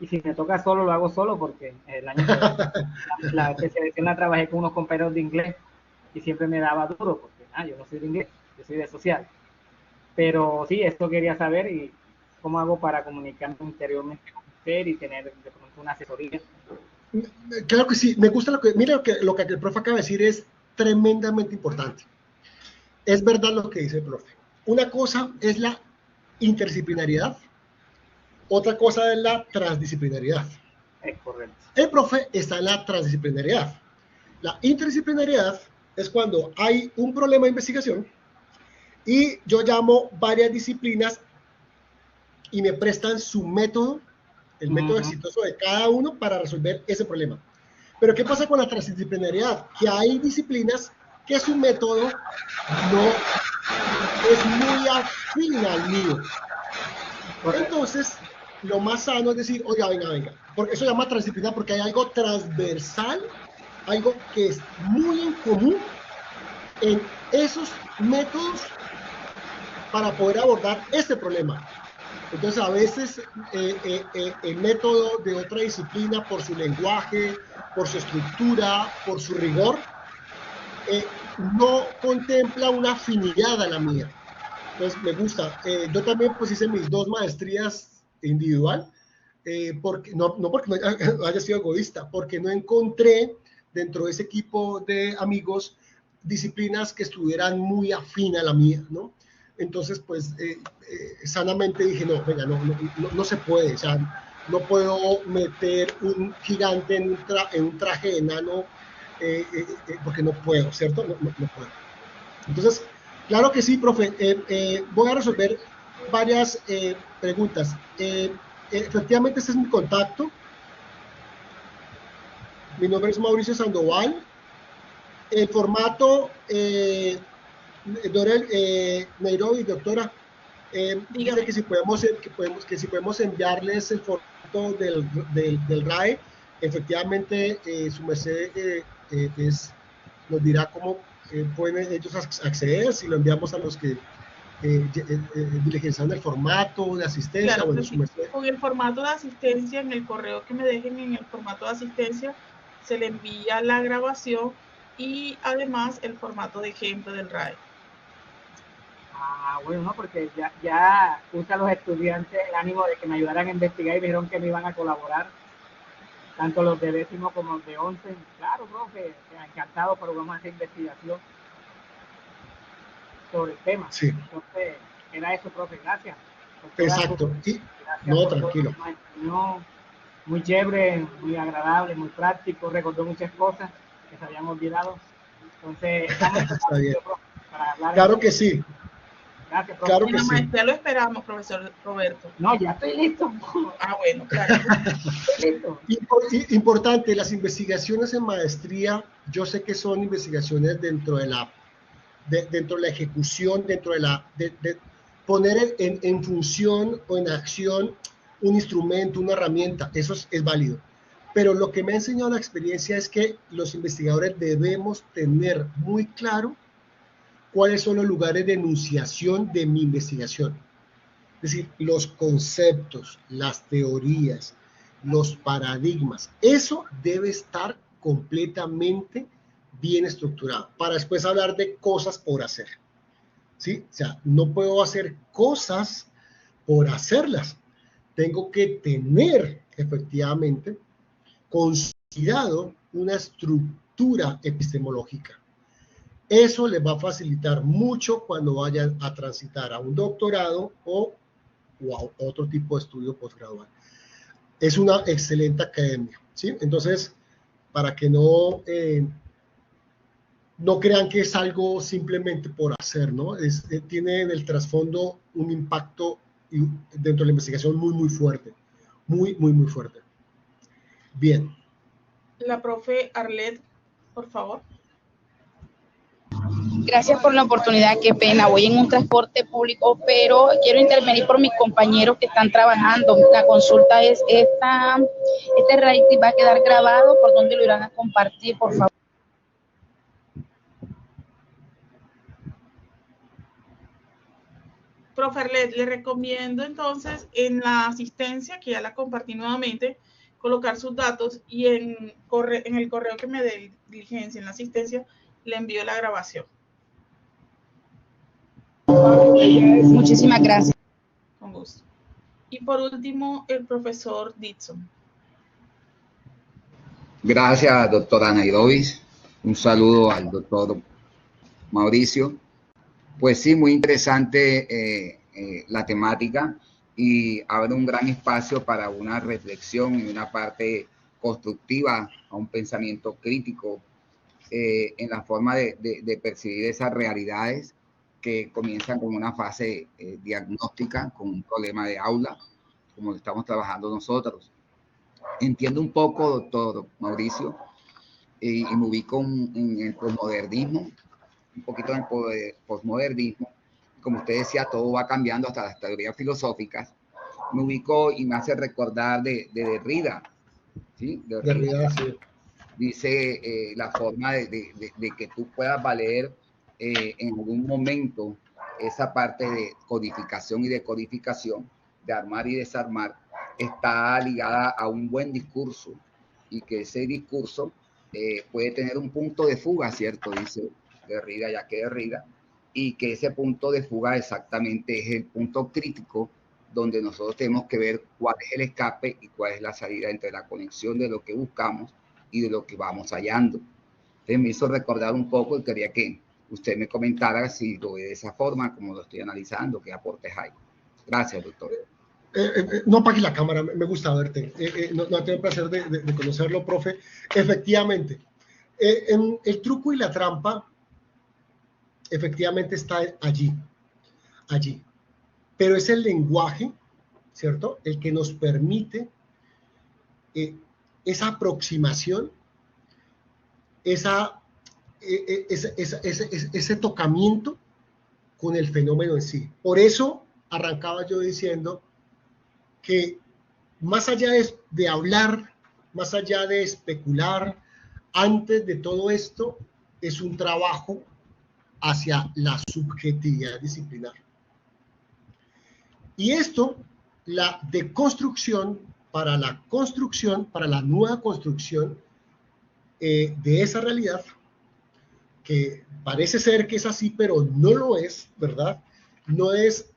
Speaker 5: Y si me toca solo, lo hago solo, porque el año la especialización la trabajé con unos compañeros de inglés y siempre me daba duro, porque yo no soy de inglés, yo soy de social. Pero sí, esto quería saber y cómo hago para comunicarme interiormente con usted y tener de pronto una asesoría.
Speaker 2: Claro que sí, me gusta mira lo que el profe acaba de decir es tremendamente importante. Es verdad lo que dice el profe. Una cosa es la interdisciplinariedad, otra cosa es la transdisciplinariedad.
Speaker 5: Es correcto.
Speaker 2: El profe está en la transdisciplinariedad. La interdisciplinariedad es cuando hay un problema de investigación y yo llamo varias disciplinas y me prestan su método, el método exitoso de cada uno para resolver ese problema. Pero ¿qué pasa con la transdisciplinariedad? Que hay disciplinas que su método no es muy afín al mío. Entonces, lo más sano es decir, oiga, venga, porque eso se llama transdisciplinar porque hay algo transversal, algo que es muy en común en esos métodos para poder abordar este problema. Entonces, a veces el método de otra disciplina, por su lenguaje, por su estructura, por su rigor, no contempla una afinidad a la mía. Entonces, me gusta. Yo también pues hice mis 2 maestrías individual, porque, no porque no haya sido egoísta, porque no encontré dentro de ese equipo de amigos disciplinas que estuvieran muy afín a la mía, ¿no? Entonces, pues, sanamente dije, no, venga, no se puede, o sea, no puedo meter un gigante en un traje de enano, porque no puedo, ¿cierto? No puedo. Entonces, claro que sí, profe, voy a resolver varias preguntas. Efectivamente, este es mi contacto. Mi nombre es Mauricio Sandoval. El formato... Nairobi, doctora, dice que si podemos enviarles el formato del RAE. Efectivamente, su merced nos dirá cómo pueden ellos acceder, si lo enviamos a los que diligencian el formato de asistencia.
Speaker 1: Claro,
Speaker 2: bueno, su merced.
Speaker 1: Con el formato de asistencia, en el correo que me dejen en el formato de asistencia, se le envía la grabación y además el formato de ejemplo del RAE.
Speaker 5: Bueno, no, porque ya puse a los estudiantes el ánimo de que me ayudaran a investigar y me dijeron que me iban a colaborar, tanto los de 10º como los de 11. Claro, profe, encantado, pero vamos a hacer investigación sobre el tema.
Speaker 2: Sí.
Speaker 5: Entonces, era eso, profe, gracias.
Speaker 2: Exacto.
Speaker 5: Gracias,
Speaker 2: no, tranquilo.
Speaker 5: Muy chévere, muy agradable, muy práctico, recordó muchas cosas que se habían olvidado. Entonces, estamos
Speaker 2: está bien.
Speaker 5: Profe, para hablar.
Speaker 2: Claro que sí.
Speaker 5: Gracias, profe.
Speaker 2: Claro que sí.
Speaker 1: Ya lo esperamos, profesor Roberto.
Speaker 5: No, ya estoy listo.
Speaker 1: Bueno, claro.
Speaker 5: Listo.
Speaker 2: Importante, las investigaciones en maestría, yo sé que son investigaciones dentro de la ejecución, dentro de poner en función o en acción un instrumento, una herramienta, eso es válido. Pero lo que me ha enseñado la experiencia es que los investigadores debemos tener muy claro cuáles son los lugares de enunciación de mi investigación. Es decir, los conceptos, las teorías, los paradigmas, eso debe estar completamente bien estructurado para después hablar de cosas por hacer. ¿Sí? O sea, no puedo hacer cosas por hacerlas. tengo que tener efectivamente consolidado una estructura epistemológica. Eso les va a facilitar mucho cuando vayan a transitar a un doctorado o a otro tipo de estudio postgradual. Es una excelente academia, ¿sí? Entonces, para que no crean que es algo simplemente por hacer, ¿no? Tiene en el trasfondo un impacto dentro de la investigación muy fuerte, muy fuerte. Bien.
Speaker 1: La profe Arlet, por favor.
Speaker 7: Gracias por la oportunidad, qué pena, voy en un transporte público, pero quiero intervenir por mis compañeros que están trabajando. La consulta es, este rating va a quedar grabado, ¿por dónde lo irán a compartir, por favor?
Speaker 1: Profe Arlet, le recomiendo entonces en la asistencia, que ya la compartí nuevamente, colocar sus datos y en el correo que me dé diligencia en la asistencia, le envío la grabación.
Speaker 7: Muchísimas gracias.
Speaker 1: Con gusto. Y por último, el profesor Ditson.
Speaker 8: Gracias, doctora Nairovis. Un saludo al doctor Mauricio. Pues sí, muy interesante la temática y abre un gran espacio para una reflexión y una parte constructiva a un pensamiento crítico en la forma de percibir esas realidades que comienzan con una fase diagnóstica, con un problema de aula, como lo estamos trabajando nosotros. Entiendo un poco, doctor Mauricio, y me ubico en el posmodernismo, un poquito en el posmodernismo. Como usted decía, todo va cambiando hasta las teorías filosóficas. Me ubico y me hace recordar de Derrida, ¿sí?
Speaker 2: Derrida, sí.
Speaker 8: Dice la forma de que tú puedas valer en algún momento esa parte de codificación y decodificación, de armar y desarmar, está ligada a un buen discurso y que ese discurso puede tener un punto de fuga, ¿cierto? Dice Derrida, ya que Derrida, y que ese punto de fuga exactamente es el punto crítico donde nosotros tenemos que ver cuál es el escape y cuál es la salida entre la conexión de lo que buscamos y de lo que vamos hallando. Entonces me hizo recordar un poco y quería que usted me comentara si lo ve de esa forma, como lo estoy analizando, qué aportes hay. Gracias, doctor.
Speaker 2: No apague la cámara, me gusta verte. No tengo el placer de conocerlo, profe. Efectivamente, el truco y la trampa efectivamente está allí. Pero es el lenguaje, ¿cierto?, el que nos permite esa aproximación, ese tocamiento con el fenómeno en sí. Por eso arrancaba yo diciendo que más allá de hablar, más allá de especular, antes de todo esto es un trabajo hacia la subjetividad disciplinar. Y esto, la deconstrucción para la construcción, para la nueva construcción de esa realidad, que parece ser que es así, pero no lo es, ¿verdad? No es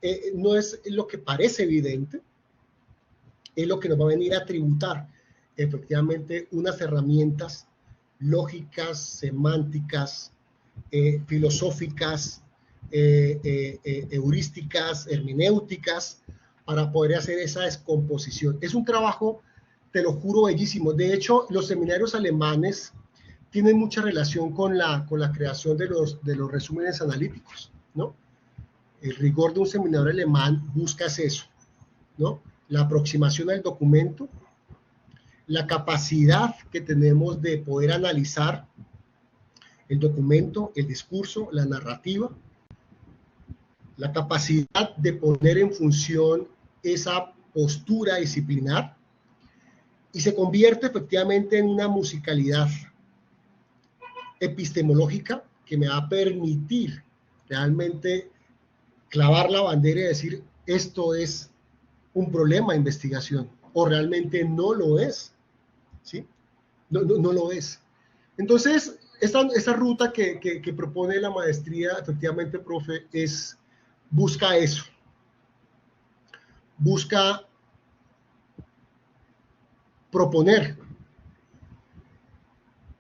Speaker 2: lo que parece evidente, es lo que nos va a venir a tributar efectivamente unas herramientas lógicas, semánticas, filosóficas, heurísticas, hermenéuticas, para poder hacer esa descomposición. Es un trabajo, te lo juro, bellísimo. De hecho, los seminarios alemanes tienen mucha relación con la creación de los resúmenes analíticos, ¿no? El rigor de un seminario alemán busca eso, ¿no? La aproximación al documento, la capacidad que tenemos de poder analizar el documento, el discurso, la narrativa, la capacidad de poner en función esa postura disciplinar, y se convierte efectivamente en una musicalidad epistemológica que me va a permitir realmente clavar la bandera y decir, esto es un problema de investigación, o realmente no lo es, ¿sí? No lo es. Entonces, esta ruta que propone la maestría, efectivamente, profe, busca eso. Busca proponer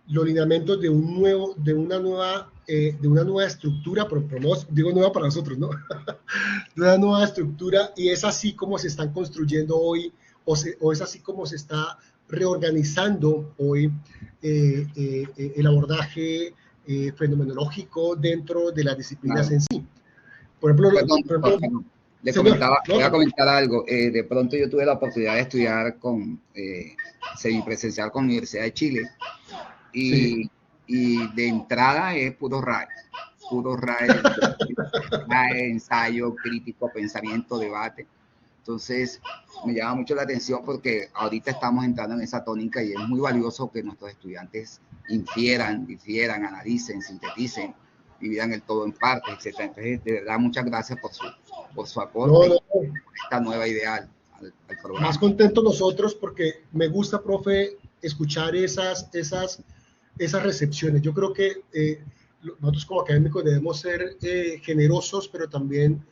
Speaker 2: los lineamientos de una nueva estructura, pero no digo nueva para nosotros, ¿no? De una nueva estructura, y es así como se están construyendo hoy, o es así como se está reorganizando hoy el abordaje fenomenológico dentro de las disciplinas en sí. Por ejemplo,
Speaker 8: voy a comentar algo. De pronto yo tuve la oportunidad de estudiar semipresencial con la Universidad de Chile, y de entrada es puro RAE, ensayo crítico, pensamiento, debate. Entonces me llama mucho la atención porque ahorita estamos entrando en esa tónica y es muy valioso que nuestros estudiantes difieran, analicen, sinteticen, dividan el todo en partes, etcétera. Entonces, de verdad, muchas gracias por su aporte, por esta nueva idea al programa.
Speaker 2: Más contentos nosotros porque me gusta, profe, escuchar esas recepciones. Yo creo que nosotros como académicos debemos ser generosos, pero también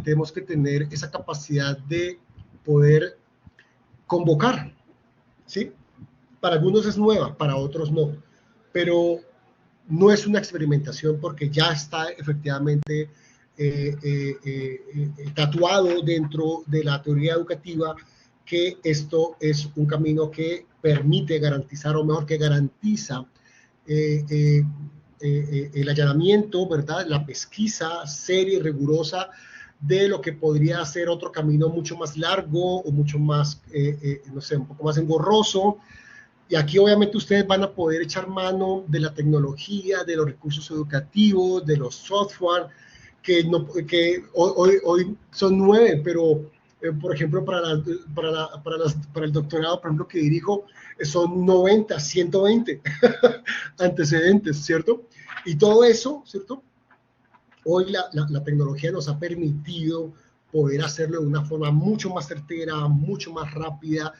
Speaker 2: tenemos que tener esa capacidad de poder convocar, ¿sí? Para algunos es nueva, para otros no, pero no es una experimentación porque ya está efectivamente tatuado dentro de la teoría educativa que esto es un camino que permite garantizar, o mejor que garantiza el allanamiento, ¿verdad? La pesquisa seria y rigurosa de lo que podría ser otro camino mucho más largo o mucho más, no sé, un poco más engorroso. Y aquí obviamente ustedes van a poder echar mano de la tecnología, de los recursos educativos, de los software, que hoy son 9, pero por ejemplo para el doctorado, por ejemplo, que dirijo, son 90, 120 antecedentes, ¿cierto? Y todo eso, ¿cierto? Hoy la tecnología nos ha permitido poder hacerlo de una forma mucho más certera, mucho más rápida,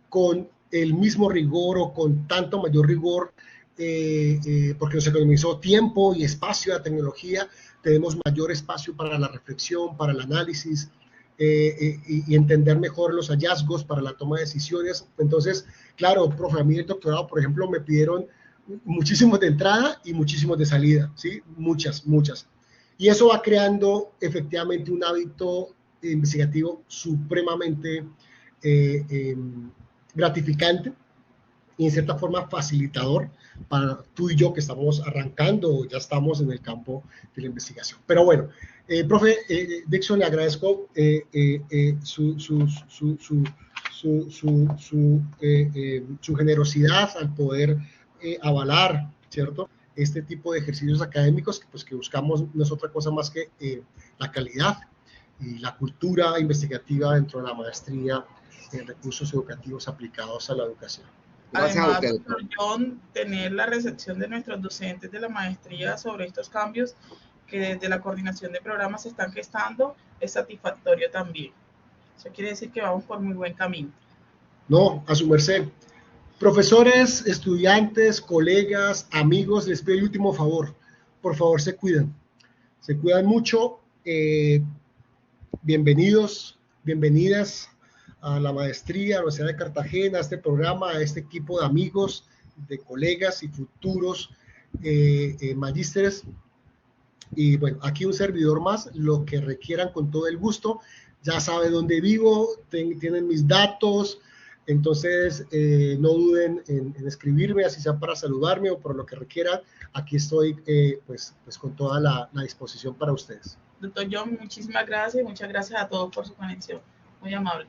Speaker 2: con el mismo rigor o con tanto mayor rigor, porque nos economizó tiempo y espacio a la tecnología. Tenemos mayor espacio para la reflexión, para el análisis y entender mejor los hallazgos para la toma de decisiones. Entonces, claro, profe, a mí el doctorado, por ejemplo, me pidieron muchísimos de entrada y muchísimos de salida, ¿sí? Muchas. Y eso va creando efectivamente un hábito investigativo supremamente gratificante y en cierta forma facilitador para tú y yo que estamos arrancando, ya estamos en el campo de la investigación. Pero bueno, profe Dixon, le agradezco su generosidad al poder avalar, ¿cierto?, este tipo de ejercicios académicos que buscamos no es otra cosa más que la calidad y la cultura investigativa dentro de la maestría en recursos educativos aplicados a la educación.
Speaker 1: Gracias. Además, a usted, John, tener la recepción de nuestros docentes de la maestría sobre estos cambios que desde la coordinación de programas se están gestando es satisfactorio también. Eso quiere decir que vamos por muy buen camino.
Speaker 2: No, a su merced. Profesores, estudiantes, colegas, amigos, les pido el último favor. Por favor, se cuidan mucho. Bienvenidos, bienvenidas a la maestría, a la Universidad de Cartagena, a este programa, a este equipo de amigos, de colegas y futuros magísteres. Y bueno, aquí un servidor más, lo que requieran con todo el gusto. Ya sabe dónde vivo, tienen mis datos. Entonces, no duden en escribirme, así sea para saludarme o por lo que requieran. Aquí estoy pues con toda la disposición para ustedes.
Speaker 1: Doctor John, muchísimas gracias y muchas gracias a todos por su conexión. Muy amable.